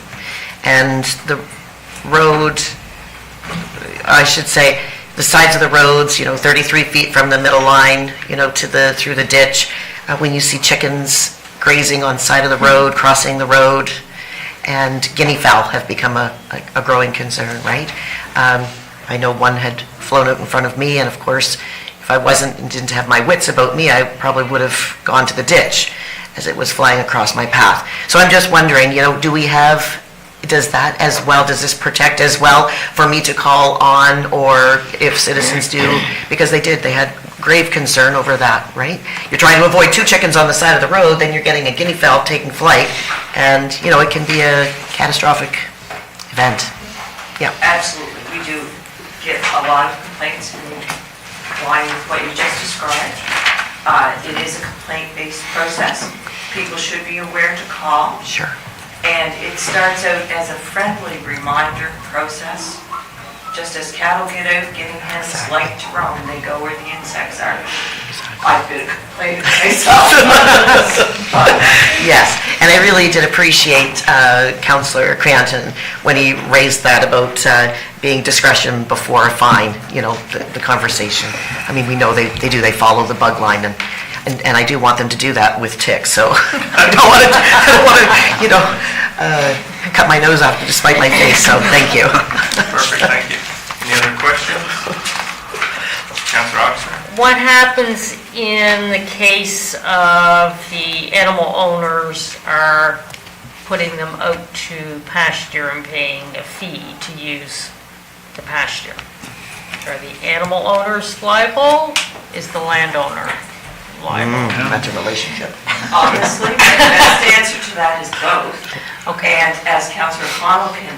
And the road, I should say, the sides of the roads, 33 feet from the middle line, through the ditch, when you see chickens grazing on side of the road, crossing the road, and guinea fowl have become a growing concern, right? I know one had flown out in front of me, and of course, if I didn't have my wits about me, I probably would have gone to the ditch as it was flying across my path. So I'm just wondering, does that as well, does this protect as well for me to call on, or if citizens do, because they had grave concern over that, right? You're trying to avoid 2 chickens on the side of the road, then you're getting a guinea fowl taking flight, and, it can be a catastrophic event. Yeah. Absolutely. We do get a lot of complaints in line with what you just described. It is a complaint-based process. People should be aware to call. Sure. And it starts out as a friendly reminder process. Just as cattle get out, giving hens light to roam, they go where the insects are. I've been complaining myself. Yes, and I really did appreciate Councillor Cranton when he raised that about being discretion before a fine, you know, the conversation. I mean, we know they follow the bug line, and I do want them to do that with ticks, so I don't want to, you know, cut my nose off to spite my face, so thank you. Perfect, thank you. Any other questions? Councillor Oxner? What happens in the case of the animal owners are putting them out to pasture and paying a fee to use the pasture? Are the animal owners liable? Is the landowner liable? That's a relationship. Honestly, the best answer to that is both. Okay. And as Councillor Connell can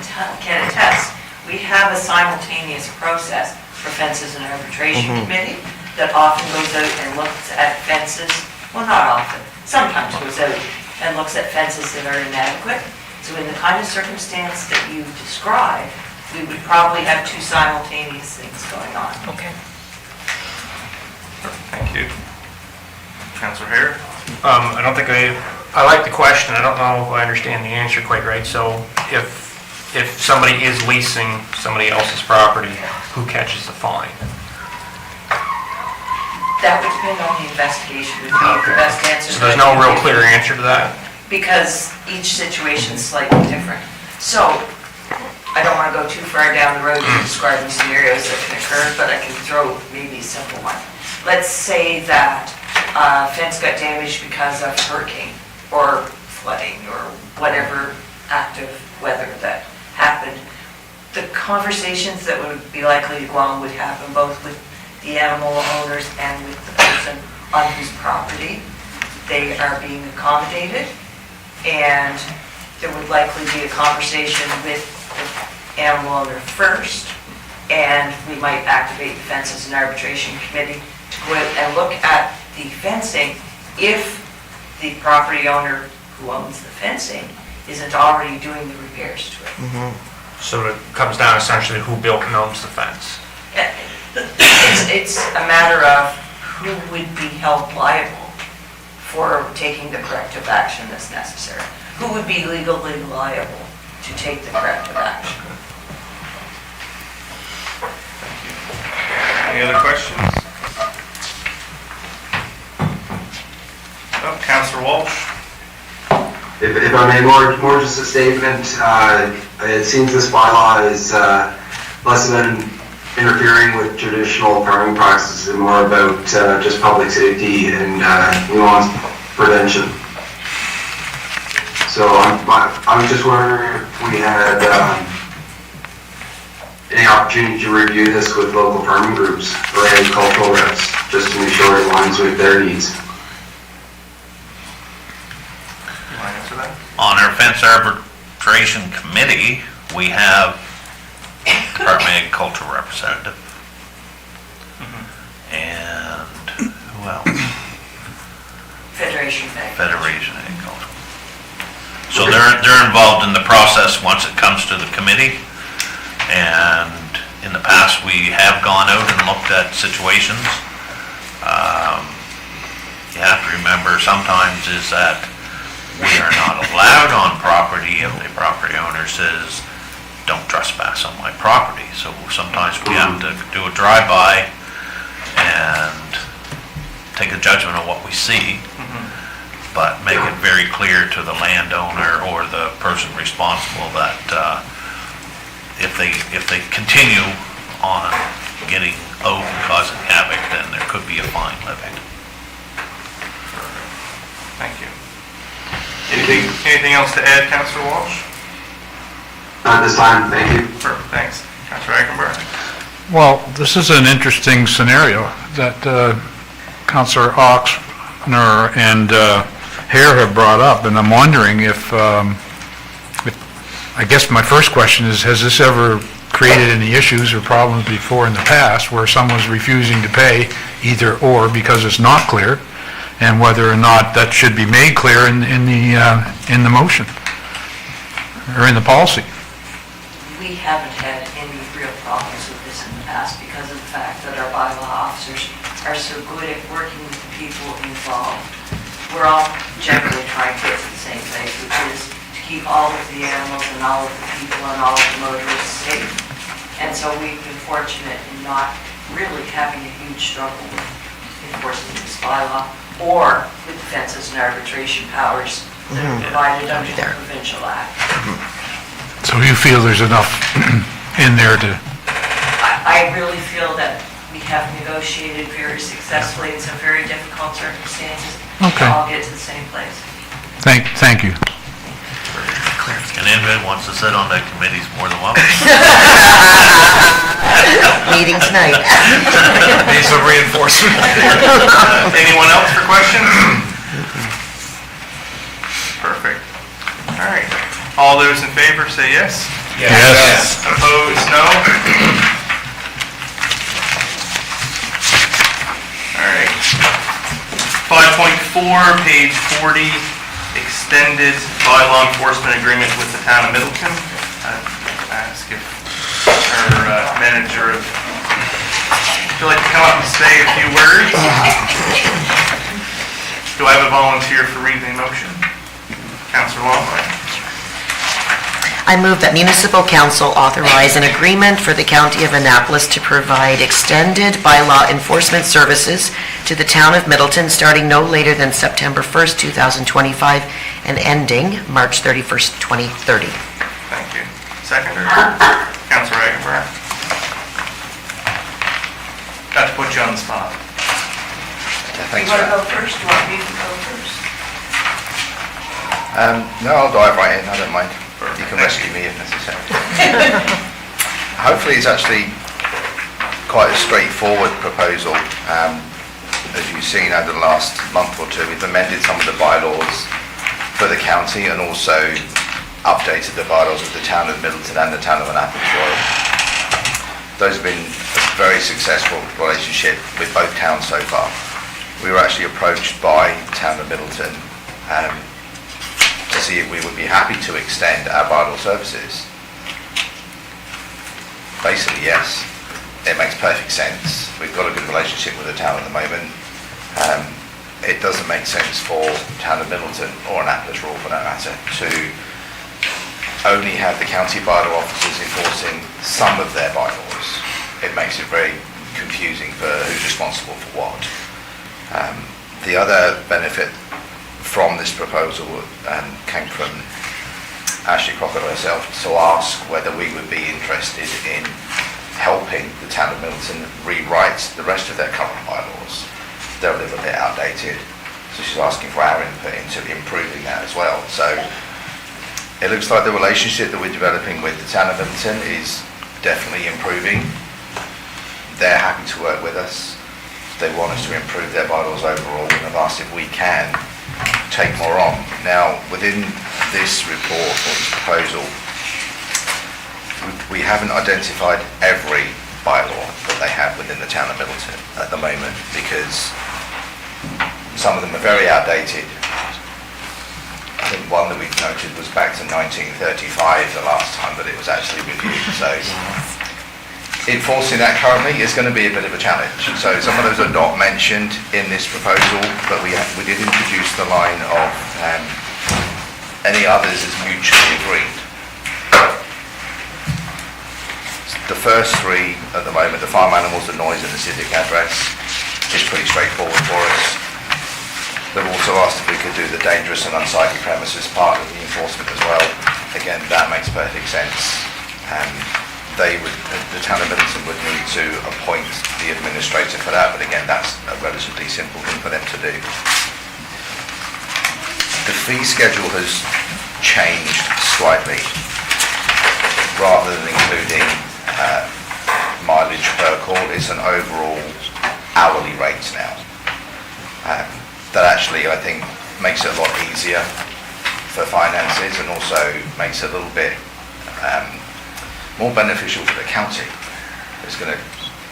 attest, we have a simultaneous process for Fences and Arbitration Committee that often goes out and looks at fences, well, not often, sometimes goes out and looks at fences that are inadequate. So in the kind of circumstance that you described, we would probably have two simultaneous things going on. Okay. Thank you. Councillor Hare? I don't think I like the question. I don't know if I understand the answer quite right. So if somebody is leasing somebody else's property, who catches the fine? That would depend on the investigation, would be the best answer. So there's no real clear answer to that? Because each situation is slightly different. So, I don't want to go too far down the road describing scenarios that can occur, but I can throw maybe a simple one. Let's say that a fence got damaged because of hurricane or flooding or whatever active weather that happened. The conversations that would be likely to go on would happen both with the animal owners and with the person on whose property they are being accommodated. And there would likely be a conversation with the animal owner first, and we might activate the Fences and Arbitration Committee to go out and look at the fencing if the property owner who owns the fencing isn't already doing the repairs to it. So it comes down essentially to who built and owns the fence. It's a matter of who would be held liable for taking the corrective action that's necessary. Who would be legally liable to take the corrective action? Any other questions? Oh, Councillor Walsh? If I may, more just a statement, it seems this bylaw is less than interfering with traditional farming practices and more about just public safety and nuanced prevention. So I was just wondering if we had any opportunity to review this with local farming groups or agricultural reps, just to make sure it aligns with their needs. You want to answer that? On our fence arbitration committee, we have Department of Agriculture representative. And who else? Federation Bank. Federation of Agriculture. So they're involved in the process once it comes to the committee. And in the past, we have gone out and looked at situations. You have to remember sometimes is that we are not allowed on property if the property owner says, don't trespass on my property. So sometimes we have to do a drive-by and take a judgment on what we see, but make it very clear to the landowner or the person responsible that if they continue on getting out and causing havoc, then there could be a fine levied. Thank you. Anything else to add, Councillor Walsh? Not this time, thank you. Perfect, thanks. Councillor Eichenberg? Well, this is an interesting scenario that Councillor Oxner and Hare have brought up, and I'm wondering if, I guess my first question is, has this ever created any issues or problems before in the past where someone's refusing to pay either or because it's not clear, and whether or not that should be made clear in the motion, or in the policy. We haven't had any real problems with this in the past because of the fact that our bylaw officers are so good at working with the people involved. We're all generally trying to get to the same place, which is to keep all of the animals and all of the people and all of the motorists safe. And so we've been fortunate in not really having a huge struggle with enforcing this bylaw or with the fences and arbitration powers that are provided under the Provincial Act. So you feel there's enough in there to, I really feel that we have negotiated very successfully in some very difficult circumstances Okay. to all get to the same place. thank you. And Invid wants to sit on that committees more than welcome. Meeting tonight. Need some reinforcement. Anyone else for questions? Perfect. All right. All those in favor say yes. Yes. Opposed, no. All right. 5.4, page 40, extended bylaw enforcement agreement with the town of Middleton. Ask if our manager would you like to come up and say a few words? Do I have a volunteer for reading the motion? Councillor Longline. I move that municipal council authorize an agreement for the county of Annapolis to provide extended bylaw enforcement services to the town of Middleton starting no later than September 1st, 2025 and ending March 31st, 2030. Thank you. Seconder? Councillor Aguilar. Got to put you on the spot. You want to go first? You want me to go first? No, I'll dive right in, I don't mind. You can rescue me if necessary. Hopefully it's actually quite a straightforward proposal. As you've seen over the last month or two, we've amended some of the bylaws for the county and also updated the bylaws of the town of Middleton and the town of Annapolis Royal. Those have been a very successful relationship with both towns so far. We were actually approached by the town of Middleton to see if we would be happy to extend our bylaw services. Basically, yes. It makes perfect sense. We've got a good relationship with the town at the moment. It doesn't make sense for the town of Middleton or Annapolis Royal, for that matter, to only have the county bylaw officers enforcing some of their bylaws. It makes it very confusing for who's responsible for what. The other benefit from this proposal came from Ashley Crocker herself to ask whether we would be interested in helping the town of Middleton rewrite the rest of their current bylaws. They're a little bit outdated, so she's asking for our input into improving that as well. So it looks like the relationship that we're developing with the town of Middleton is definitely improving. They're happy to work with us. They want us to improve their bylaws overall, and have asked if we can take more on. Now, within this report or this proposal, we haven't identified every bylaw that they have within the town of Middleton at the moment, because some of them are very outdated. I think one that we've noted was back to 1935, the last time that it was actually reviewed. So enforcing that currently is going to be a bit of a challenge. So some of those are not mentioned in this proposal, but we did introduce the line of any others is mutually agreed. The first three at the moment, the farm animals, the noise and the civic address, is pretty straightforward for us. They've also asked if we could do the dangerous and unsightly premises part of the enforcement as well. Again, that makes perfect sense. The town of Middleton would need to appoint the administrator for that, but again, that's a relatively simple thing for them to do. The fee schedule has changed slightly. Rather than including mileage per call, it's an overall hourly rate now. That actually, I think, makes it a lot easier for finances and also makes it a little bit more beneficial for the county. It's going to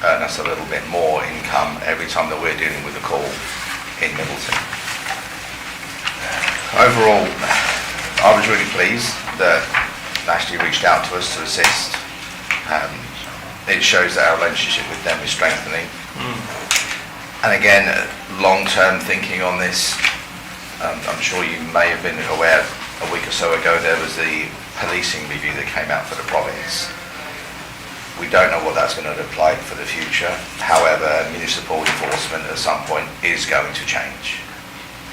earn us a little bit more income every time that we're dealing with a call in Middleton. overall, I was really pleased that Ashley reached out to us to assist. It shows that our relationship with them is strengthening. And again, long-term thinking on this, I'm sure you may have been aware a week or so ago there was the policing review that came out for the province. We don't know what that's going to look like for the future. However, municipal enforcement at some point is going to change.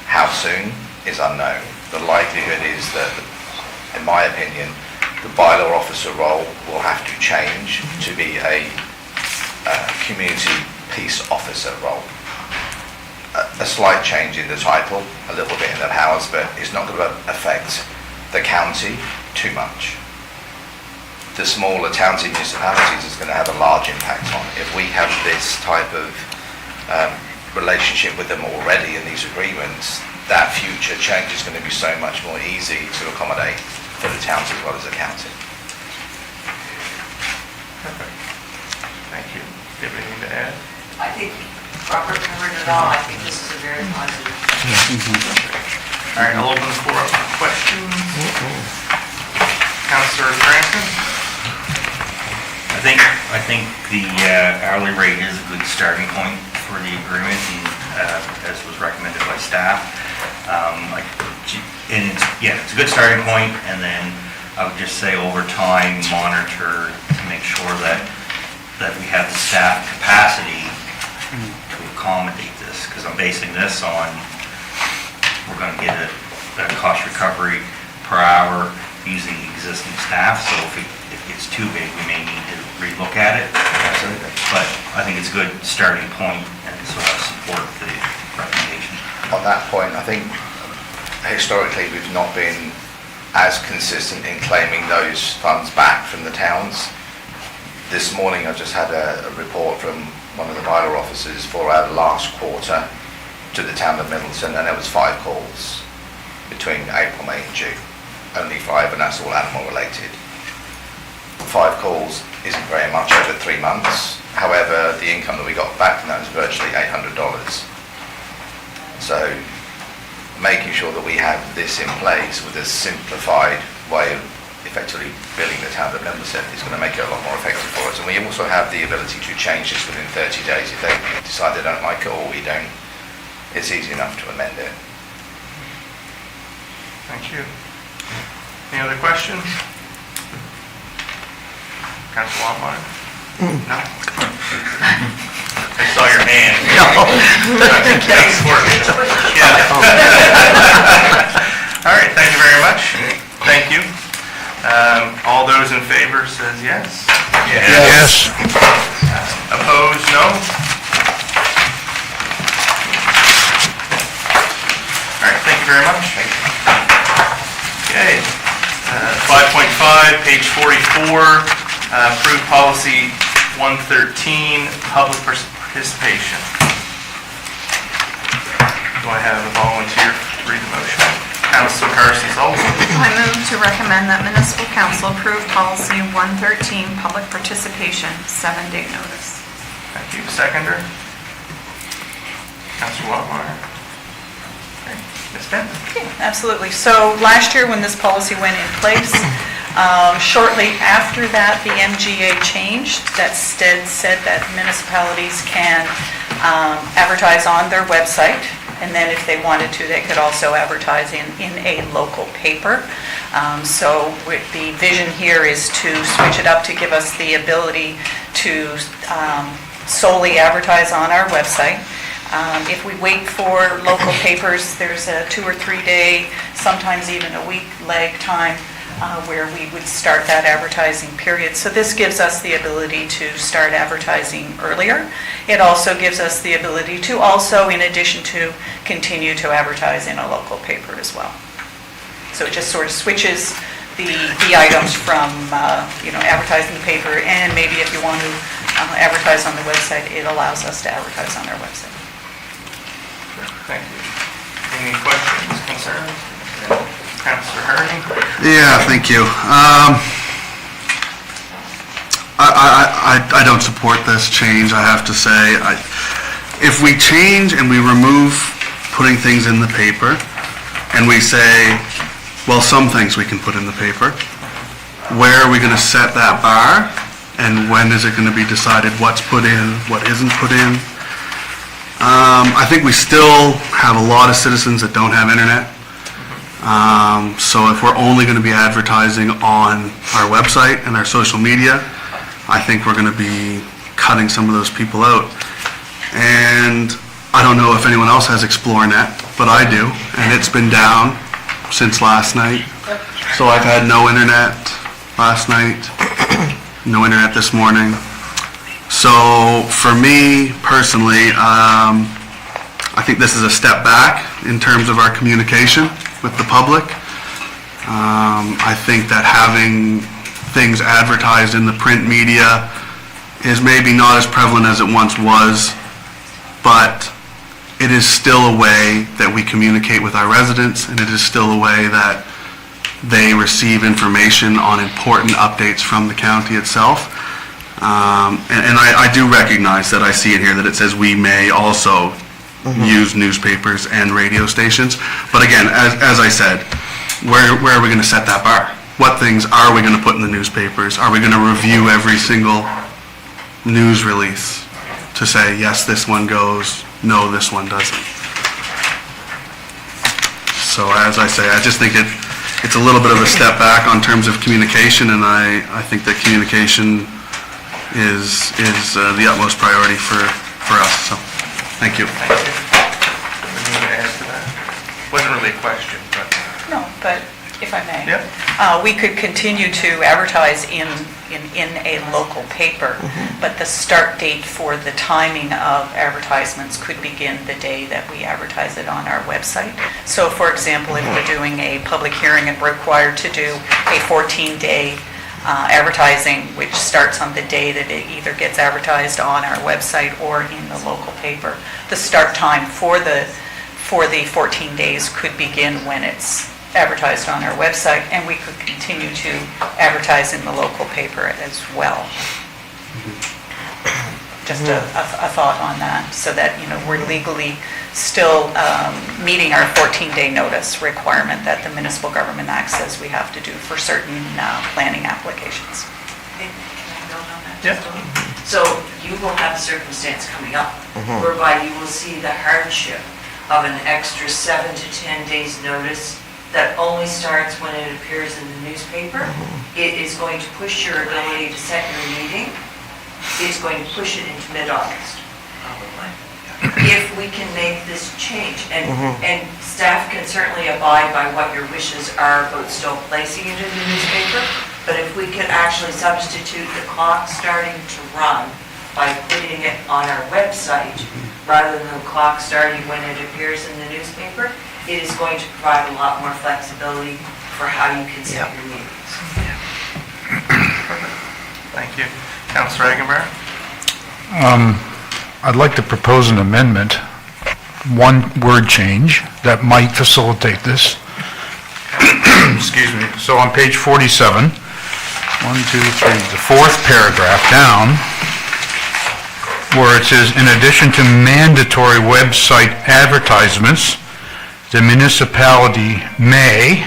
How soon is unknown. The likelihood is that, in my opinion, the bylaw officer role will have to change to be a community peace officer role. A slight change in the title, a little bit in the powers, but it's not going to affect the county too much. The smaller towns and municipalities is going to have a large impact on. If we have this type of relationship with them already in these agreements, that future change is going to be so much more easy to accommodate for the towns as well as the county. Perfect. Thank you. Do you have anything to add? I think Robert covered it all. I think this is a very positive. All right, I'll open the floor up for questions. Councillor Cranston? I think the hourly rate is a good starting point for the agreement, and as was recommended by staff. It's a good starting point, and then I would just say over time, monitor to make sure that we have the staff capacity to accommodate this, because I'm basing this on, we're going to get a cost recovery per hour using the existing staff, so if it gets too big, we may need to relook at it. Absolutely. But I think it's a good starting point, and so I support the recommendation. On that point, I think historically we've not been as consistent in claiming those funds back from the towns. This morning I just had a report from one of the bylaw officers for our last quarter to the town of Middleton, and there was 5 calls between April, May and June. Only 5, and that's all animal related. 5 calls isn't very much over 3 months. However, the income that we got back from that was virtually $800. So making sure that we have this in place with a simplified way of effectively billing the town of Middleton is going to make it a lot more effective for us. And we also have the ability to change this within 30 days. If they decide they don't like it or we don't, it's easy enough to amend it. Thank you. Any other questions? Councilor Wildmeyer? No? I saw your hand. Thanks for it. Yeah. All right, thank you very much. Thank you. All those in favor says yes. Yes. Opposed, no? All right, thank you very much. Okay. 5.5, page 44, approved policy 113, public participation. Do I have a volunteer to read the motion? Councilor Carson Sullivan. I move to recommend that municipal council approve policy 113, public participation, 7-day notice. Thank you. Seconder? Councilor Wildmeyer. Okay. Ms. Benton. Absolutely. So last year, when this policy went in place, shortly after that, the MGA changed that said that municipalities can advertise on their website, and then if they wanted to, they could also advertise in a local paper. So the vision here is to switch it up to give us the ability to solely advertise on our website. If we wait for local papers, there's a 2 or 3 day, sometimes even a week lag time where we would start that advertising period. So this gives us the ability to start advertising earlier. It also gives us the ability to also, in addition to, continue to advertise in a local paper as well. So it just sort of switches the items from, advertising the paper, and maybe if you want to advertise on the website, it allows us to advertise on our website. Thank you. Any questions, concerns? Councilor Harding? Yeah, thank you. I don't support this change, I have to say. If we change and we remove putting things in the paper, and we say, well, some things we can put in the paper. Where are we going to set that bar? And when is it going to be decided what's put in, what isn't put in? I think we still have a lot of citizens that don't have internet. So if we're only going to be advertising on our website and our social media, I think we're going to be cutting some of those people out. And I don't know if anyone else has ExploreNet, but I do, and it's been down since last night. So I've had no internet last night, no internet this morning. So for me personally, I think this is a step back in terms of our communication with the public. I think that having things advertised in the print media is maybe not as prevalent as it once was, but it is still a way that we communicate with our residents, and it is still a way that they receive information on important updates from the county itself. And I do recognize that I see it here that it says we may also use newspapers and radio stations. But again, as I said, where are we going to set that bar? What things are we going to put in the newspapers? Are we going to review every single news release to say, yes, this one goes, no, this one doesn't? So as I say, I just think it's a little bit of a step back on terms of communication, and I think that communication is the utmost priority for us. So, thank you. Thank you. Anything to add to that? Wasn't really a question, but... No, but if I may. Yep. We could continue to advertise in a local paper, but the start date for the timing of advertisements could begin the day that we advertise it on our website. So for example, if we're doing a public hearing and we're required to do a 14-day advertising, which starts on the day that it either gets advertised on our website or in the local paper, the start time for the 14 days could begin when it's advertised on our website, and we could continue to advertise in the local paper as well. Just a thought on that, so that, we're legally still meeting our 14-day notice requirement that the Municipal Government Act says we have to do for certain planning applications. Can I build on that? Yeah. So you will have a circumstance coming up whereby you will see the hardship of an extra 7 to 10 days notice that only starts when it appears in the newspaper. It is going to push your ability to set your meeting. It's going to push it into mid-August. If we can make this change, and staff can certainly abide by what your wishes are about still placing it in the newspaper, but if we could actually substitute the clock starting to run by putting it on our website rather than the clock starting when it appears in the newspaper, it is going to provide a lot more flexibility for how you can set your meetings. Thank you. Councilor Agenberg? I'd like to propose an amendment, one word change that might facilitate this. Excuse me. So on page 47, 1, 2, 3, the fourth paragraph down, where it says, in addition to mandatory website advertisements, the municipality may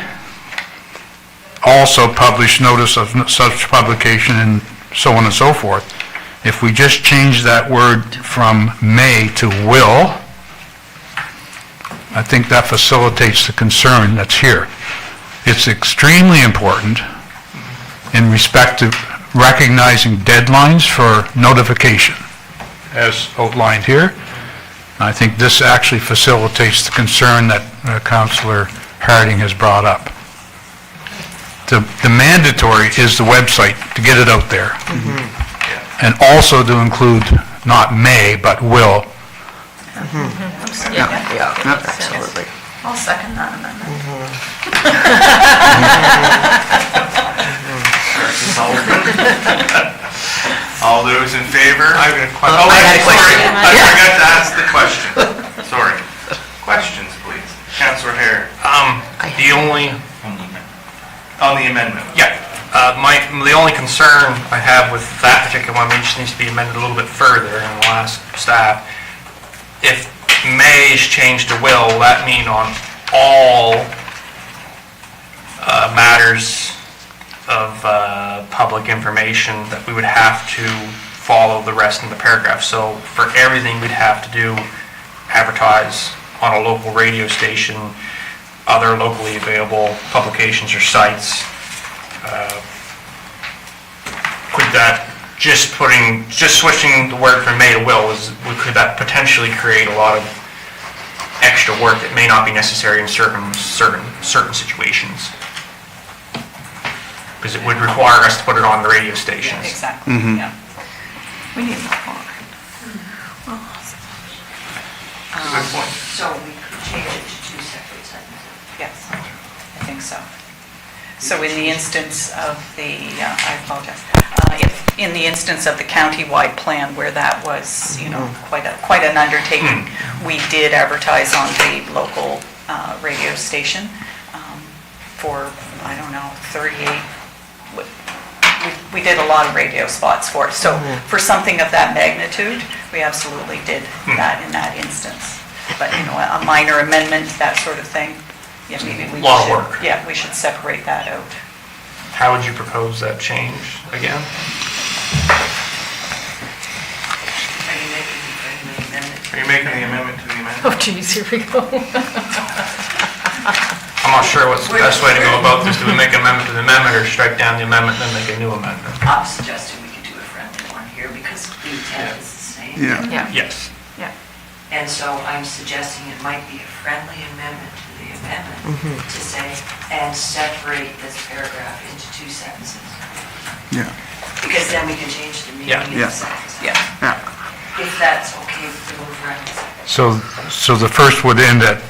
also publish notice of such publication and so on and so forth. If we just change that word from may to will, I think that facilitates the concern that's here. It's extremely important in respect to recognizing deadlines for notification, as outlined here. I think this actually facilitates the concern that Councillor Harding has brought up. The mandatory is the website to get it out there. And also to include not may, but will. Yeah, Absolutely. I'll second that amendment. All those in favor? I have a question. Oh, I had a sorry. question. I forgot to ask the question. Sorry. Questions, please. Councilor Hare, The only, on the amendment. yeah, the only concern I have with that particular one, which needs to be amended a little bit further, and we'll ask staff, if may is changed to will that mean on all matters of public information that we would have to follow the rest of the paragraph. So for everything, we'd have to do advertise on a local radio station, other locally available publications or sites. Could that, just switching the word from may to will, could that potentially create a lot of extra work that may not be necessary in certain situations? Because it would require us to put it on the radio stations. Exactly, yeah. We need more. Good point. So we could change it to two separate sentences. Yes, I think so. So in the instance of the, I apologize, in the instance of the county-wide plan where that was, quite an undertaking, we did advertise on the local radio station for, 38, we did a lot of radio spots for it. So for something of that magnitude, we absolutely did that in that instance. But, a minor amendment, that sort of thing, yeah, maybe we should. Lot of work. Yeah, we should separate that out. How would you propose that change again? Are you making the amendment to the amendment? Oh geez, here we go. I'm not sure what's the best way to go about this. Do we make an amendment to the amendment or strike down the amendment and then make a new amendment? I'm suggesting we could do a friendly one here because the intent is the same. Yeah. Yes. And so I'm suggesting it might be a friendly amendment to the amendment to say, and separate this paragraph into two sentences. Yeah. Because then we can change the meaning of the sentence. Yeah. If that's okay with the move around. So the first would end at,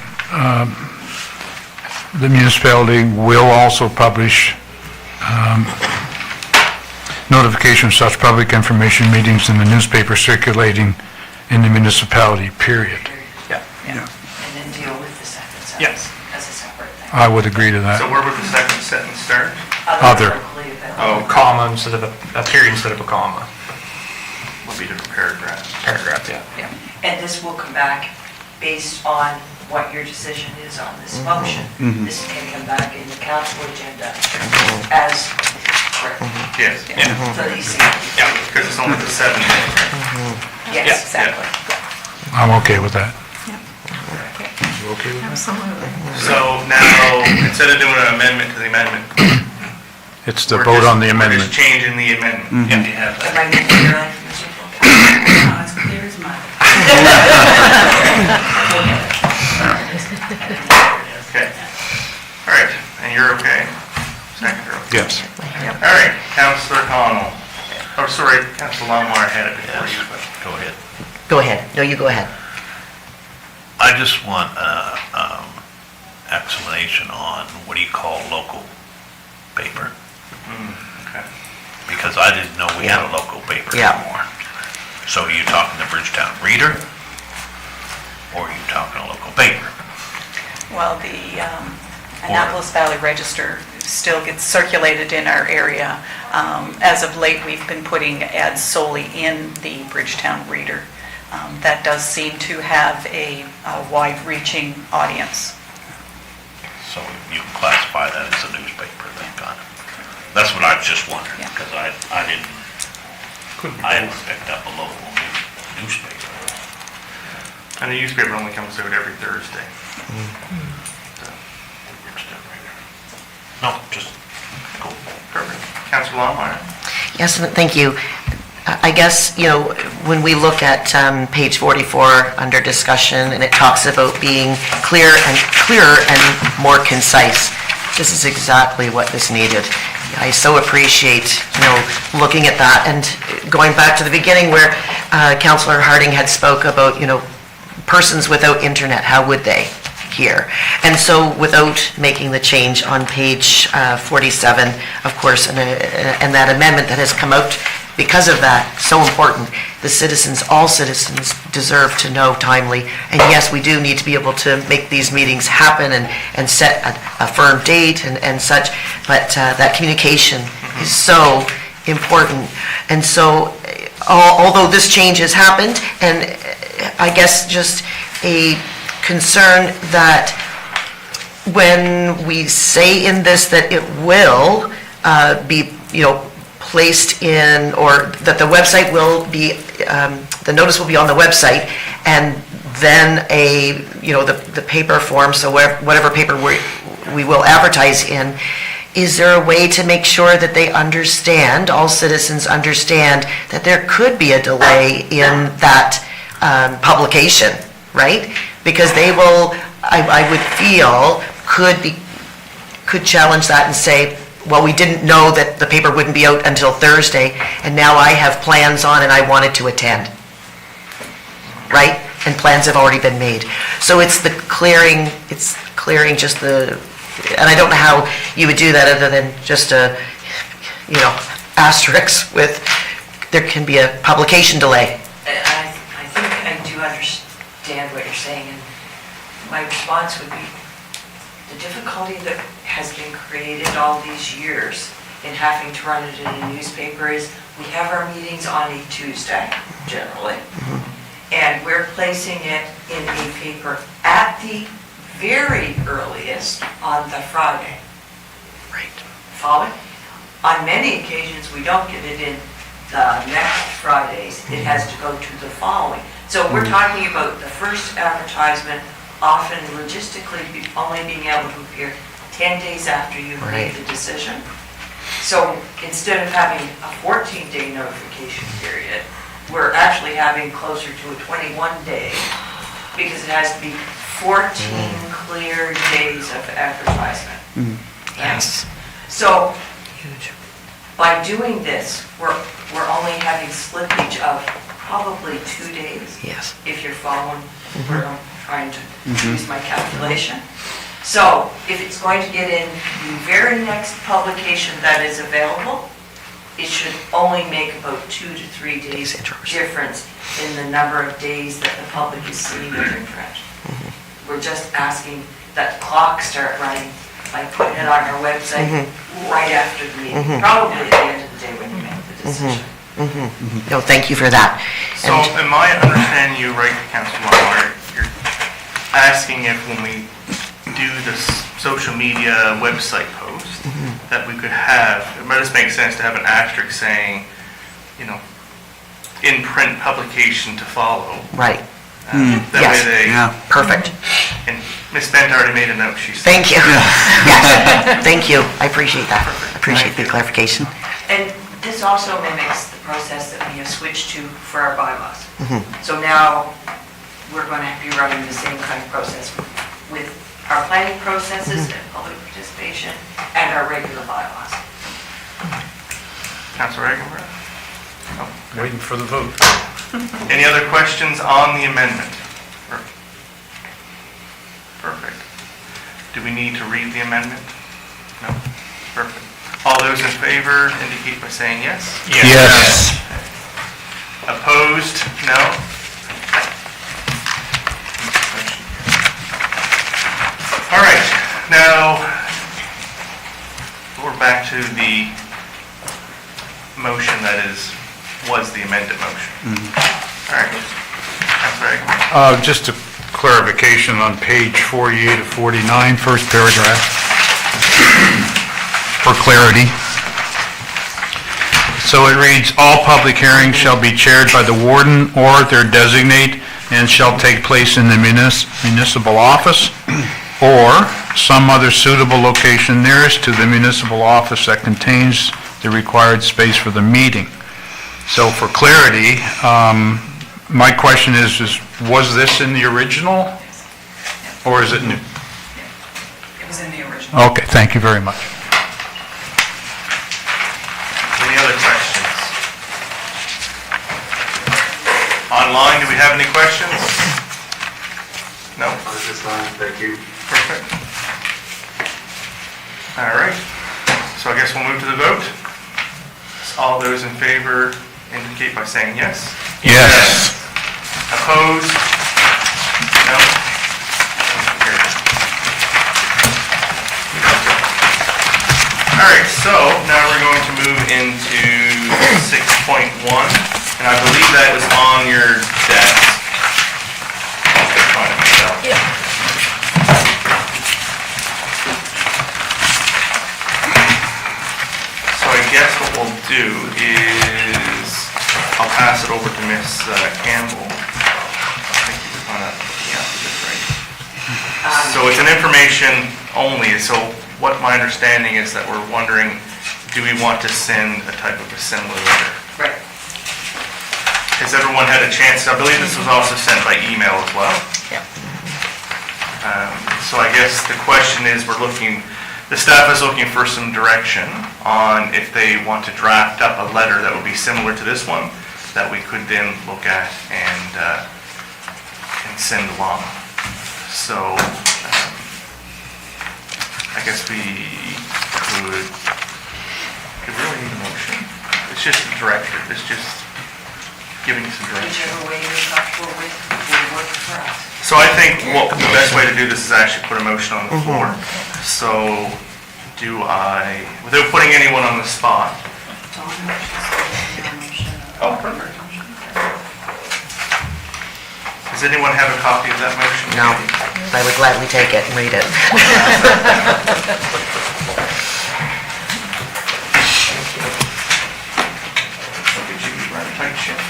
the municipality will also publish notification of such public information meetings in the newspaper circulating in the municipality, period. Yeah. And then deal with the second sentence. Yes. As a separate thing. I would agree to So that. where would the second sentence start? Other. Locally available. Comma instead of a period instead of a comma. Would be different paragraphs. Paragraph, yeah. And this will come back based on what your decision is on this motion. This can come back in the council agenda as correct. Yes. So that you see. Yeah, because it's only the 7. Yes, exactly. I'm okay with that. Absolutely. So now, instead of doing an amendment to the amendment, It's the we're vote just- on the We're amendment. just changing the amendment. Yeah, you have Am that. I getting clear on it, Mr. Fulton? It's clear as mud. Okay. All right, and you're okay? Seconder, okay. Yes. All right, Councillor Connell. Oh, sorry, Councillor Longmire had it before you, but. Go ahead. Go ahead. No, you go ahead. I just want explanation on what do you call local paper? Okay. Because I didn't know we had a local paper Yeah. anymore. So are you talking the Bridgetown Reader? Or are you talking a local paper? Well, the Annapolis Valley Register still gets circulated in our area. As of late, we've been putting ads solely in the Bridgetown Reader. That does seem to have a wide-reaching audience. So you can classify that as a newspaper then, kind of. That's what I was just wondering, Yeah. because I hadn't picked up a local newspaper. And the newspaper only comes out every Thursday. No, just, cool. Perfect. Councillor Longmire. Yes, thank you. I guess, when we look at page 44 under discussion, and it talks about being clearer and more concise, this is exactly what this needed. I so appreciate, looking at that, and going back to the beginning where Councillor Harding had spoke about, persons without internet, how would they hear? And so without making the change on page 47, of course, and that amendment that has come out because of that, so important, all citizens deserve to know timely. And yes, we do need to be able to make these meetings happen and set a firm date and such, but that communication is so important. And so, although this change has happened, and I guess just a concern that when we say in this that it will be, placed in, or that the website will be, the notice will be on the website, and then the paper form, so whatever paper we will advertise in, is there a way to make sure that they understand, all citizens understand, that there could be a delay in that publication, right? Because they will, I would feel, could challenge that and say, well, we didn't know that the paper wouldn't be out until Thursday, and now I have plans on and I wanted to attend, right? And plans have already been made. So it's clearing just the, and I don't know how you would do that other than just a, asterisk with, there can be a publication delay. I think I do understand what you're saying, and my response would be, the difficulty that has been created all these years in having to run it in a newspaper is we have our meetings on a Tuesday, generally, and we're placing it in a paper at the very earliest on the Friday. Right. Following? On many occasions, we don't get it in the next Fridays. It has to go to the following. So we're talking about the first advertisement, often logistically only being able to appear 10 days after you've made the decision. So instead of having a 14-day notification period, we're actually having closer to a 21-day, because it has to be 14 clear days of advertisement. Yes. So by doing this, we're only having slippage of probably 2 days. Yes. If you're following where I'm trying to use my calculation. So if it's going to get in the very next publication that is available, it should only make about 2 to 3 days difference in the number of days that the public is seeing it in print. We're just asking that the clock start running by putting it on our website right after the meeting, probably at the end of the day when you make the decision. No, thank you for that. So am I understanding you right, Councilor Lawler? You're asking if when we do this social media website post, that we could have, it might just make sense to have an asterisk saying, in print publication to follow. Right. That way they, Perfect. and Ms. Bent already made a note, she said. Thank you. Yes, thank you. I appreciate that. I appreciate the clarification. And this also mimics the process that we have switched to for our bylaws. So now, we're going to be running the same kind of process with our planning processes and public participation and our regular bylaws. Councilor Egenberg? Waiting for the vote. Any other questions on the amendment? Perfect. Do we need to read the amendment? No? Perfect. All those in favor indicate by saying yes. Yes. Opposed? No? All right, now we're back to the motion that was the amended motion. All right. Councilor Egenberg. Just a clarification on page 48 of 49, first paragraph, for clarity. So it reads, "All public hearings shall be chaired by the warden or their designate and shall take place in the municipal office or some other suitable location nearest to the municipal office that contains the required space for the meeting." So for clarity, my question is, was this in the original, or is it new? It was in the original. Okay, thank you very much. Any other questions? Online, do we have any questions? No? This time, thank you. Perfect. All right, so I guess we'll move to the vote. All those in favor indicate by saying yes. Yes. Opposed? No? Carried. All right, so now we're going to move into 6.1, and I believe that was on your desk. I'll find it myself. guess what we'll do is, I'll pass it over to Miss Campbell. I think you're kind of looking after this, right? So it's an information only, so what my understanding is that we're wondering, do we want to send a type of a similar letter? Right. Has everyone had a chance? I believe this was also sent by email as well. Yeah. So I guess the question is, the staff is looking for some direction on if they want to draft up a letter that would be similar to this one, that we could then look at and send along. So I guess we could really need a motion. It's just a directive, it's just giving some direction. Whichever way you're comfortable with will work for us. So I think the best way to do this is actually put a motion on the floor. So without putting anyone on the spot. Oh, perfect. Does anyone have a copy of that motion? No, I would gladly take it and read it. Look at you, you run a tight ship.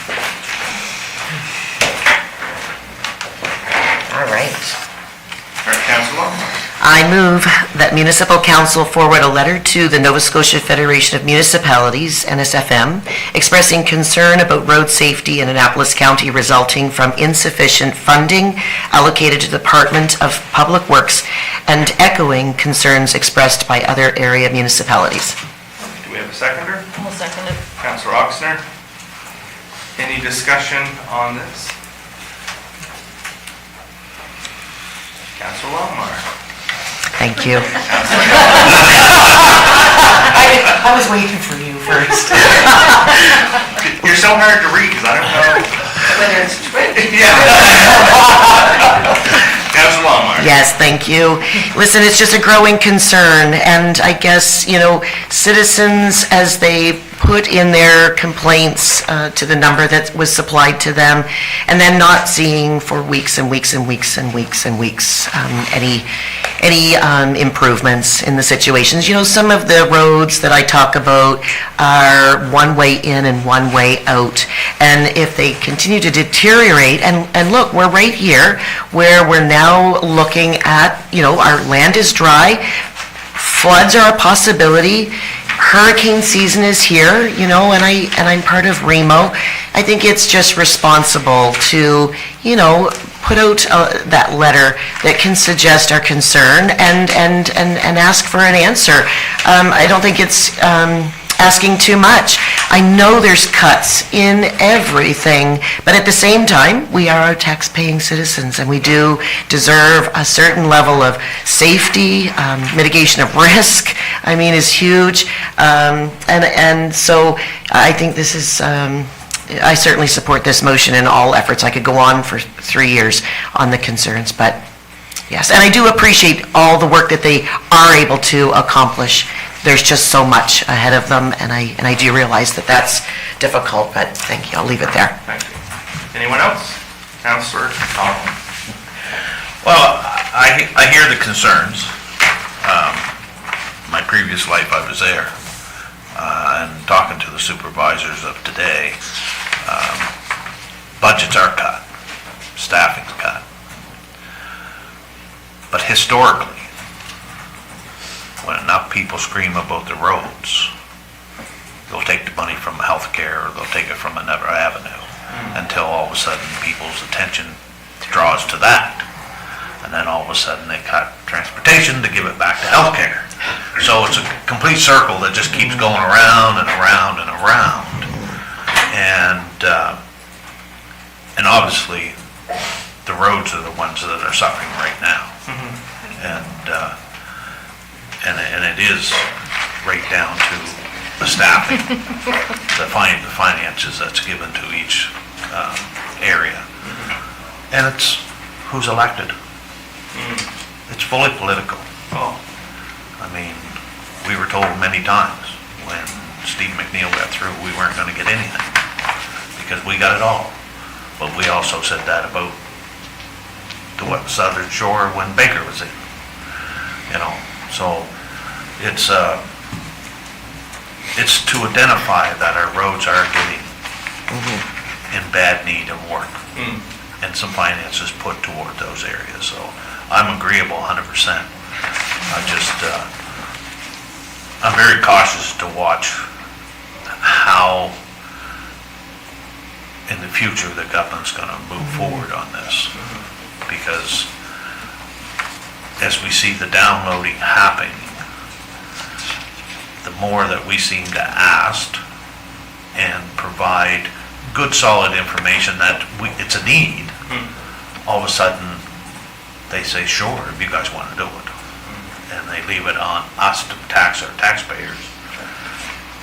All right. All right, Councilor. I move that Municipal Council forward a letter to the Nova Scotia Federation of Municipalities, NSFM, expressing concern about road safety in Annapolis County resulting from insufficient funding allocated to the Department of Public Works and echoing concerns expressed by other area municipalities. Do we have a seconder? I'll second it. Councilor Oxner. Any discussion on this? Councilor Longmire. Thank you. I was waiting for you first. You're so hard to read, because I don't know. Whether it's written. Yeah. Councilor Longmire. Yes, thank you. Listen, it's just a growing concern, and I guess, citizens, as they put in their complaints to the number that was supplied to them, and then not seeing for weeks and weeks and weeks and weeks and weeks any improvements in the situations. Some of the roads that I talk about are one way in and one way out. And if they continue to deteriorate, and look, we're right here where we're now looking at, our land is dry, floods are a possibility, hurricane season is here, and I'm part of REMO. I think it's just responsible to, put out that letter that can suggest our concern and ask for an answer. I don't think it's asking too much. I know there's cuts in everything, but at the same time, we are tax-paying citizens, and we do deserve a certain level of safety, mitigation of risk, is huge. And so I think this is, I certainly support this motion in all efforts. I could go on for 3 years on the concerns, but yes. And I do appreciate all the work that they are able to accomplish. There's just so much ahead of them, and I do realize that that's difficult, but thank you. I'll leave it there. Thank you. Anyone else? Councilor Cotw. Well, I hear the concerns. My previous life, I was there. And talking to the supervisors of today, budgets are cut, staffing's cut. But historically, when enough people scream about the roads, they'll take the money from healthcare, or they'll take it from another avenue, until all of a sudden people's attention draws to that. And then all of a sudden they cut transportation to give it back to healthcare. So it's a complete circle that just keeps going around and around and around. And obviously, the roads are the ones that are suffering right now. And it is right down to the staffing, the finances that's given to each area. And it's who's elected. It's fully political. We were told many times when Steve McNeil got through, we weren't going to get anything because we got it all. But we also said that about the Southern Shore when Baker was in. So it's it's to identify that our roads are getting in bad need of work. And some finances put toward those areas, so I'm agreeable 100%. I'm very cautious to watch how in the future the government's gonna move forward on this. Because as we see the downloading happening, the more that we seem to ask and provide good solid information that it's a need, all of a sudden they say, sure, if you guys want to do it. And they leave it on us to tax our taxpayers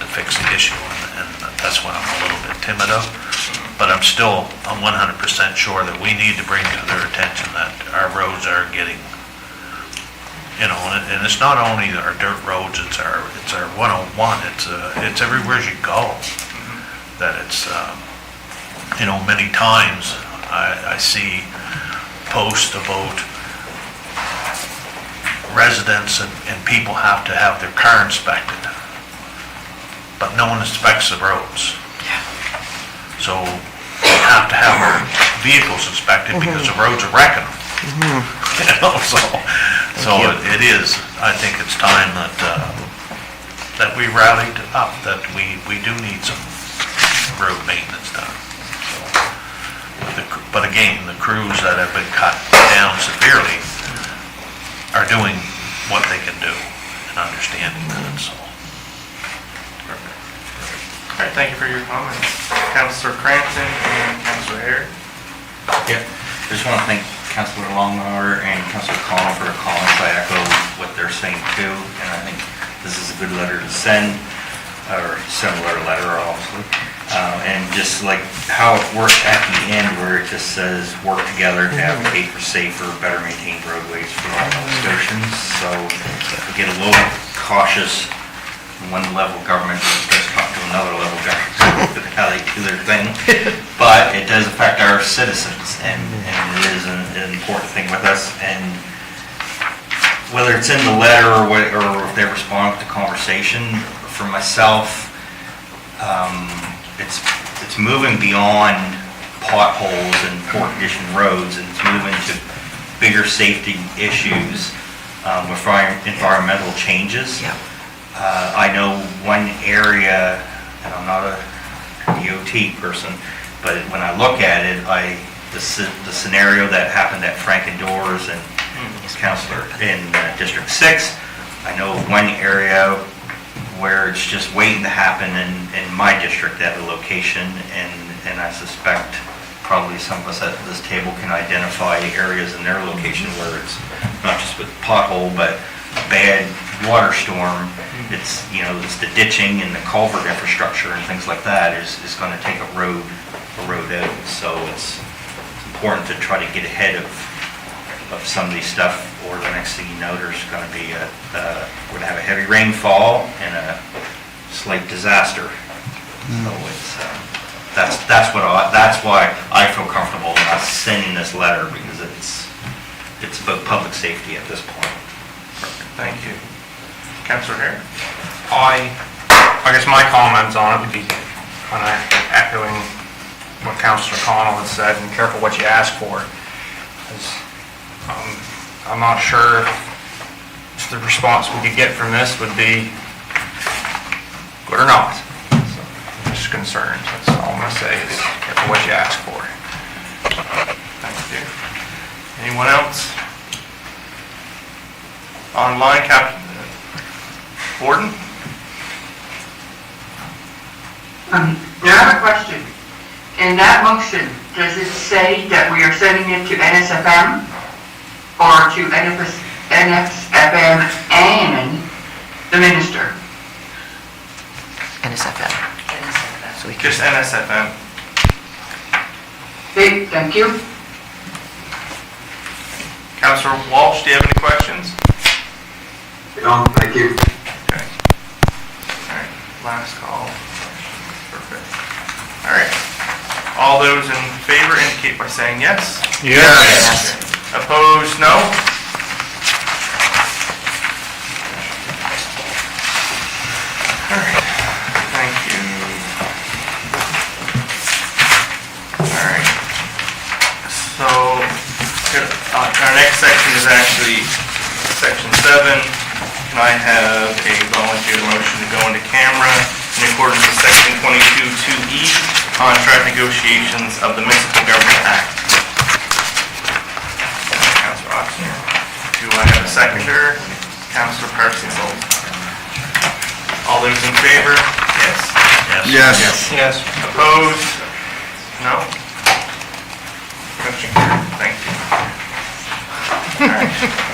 to fix the issue. And that's what I'm a little bit timid of. But I'm 100% sure that we need to bring to their attention that our roads are getting, and it's not only our dirt roads, it's our 101, it's everywhere you go. That it's, many times I see posts about residents and people have to have their car inspected, but no one inspects the roads. So we have to have our vehicles inspected because the roads are wrecking them. So it is, I think it's time that we rallied up, that we do need some road maintenance done. But again, the crews that have been cut down severely are doing what they can do and understanding that, so. All right, thank you for your comments. Councillor Cranston and Councillor Hare. Yeah, I just want to thank Councillor Longmire and Councillor Connell for their comments. I echo what they're saying too, and I think this is a good letter to send, or similar letter, obviously. And just like how it works at the end where it just says, work together to advocate for safer, better maintained roadways for all Nova Scotians. So we get a little cautious when one level of government starts talking to another level of government with how they do their thing. But it does affect our citizens, and it is an important thing with us. And whether it's in the letter or if they respond to conversation, for myself, it's moving beyond potholes and poor condition roads, and it's moving to bigger safety issues with environmental changes. I know one area, and I'm not a DOT person, but when I look at it, the scenario that happened at Frankendor's and Councillor in District 6, I know one area where it's just waiting to happen in my district at a location, and I suspect probably some of us at this table can identify areas in their location where it's not just with pothole, but a bad water storm. It's, it's the ditching and the culvert infrastructure and things like that is going to take a road out. So it's important to try to get ahead of some of these stuff, or the next thing you know, there's going to be we're going to have a heavy rainfall and a slight disaster. So it's that's why I feel comfortable not sending this letter, because it's about public safety at this point. Thank you. Councillor Hare? I guess my comments on it would be kind of echoing what Councillor Connell has said, and careful what you ask for. I'm not sure if the response we could get from this would be good or not. So I'm just concerned. That's all I'm going to say, is careful what you ask for. Thank you. Anyone else? Online, Gordon? I have a question. In that motion, does it say that we are sending it to NSFM or to NSFM and the minister? NSFM. So we can, Just NSFM. Okay, thank you. Councillor Walsh, do you have any questions? No, thank you. Okay. All right, last call. Perfect. All right. All those in favor indicate by saying yes. Yes. Opposed, no. All right. next section is actually section 7. Can I have a volunteer motion to go into camera in accordance with section 22(2)E, contract negotiations of the Municipal Government Act? Councilor Oxney. Do I have a seconder? Councilor Parsons. All those in favor? Yes. Yes. Yes. Opposed? No? Motion carried. Thank you. All right.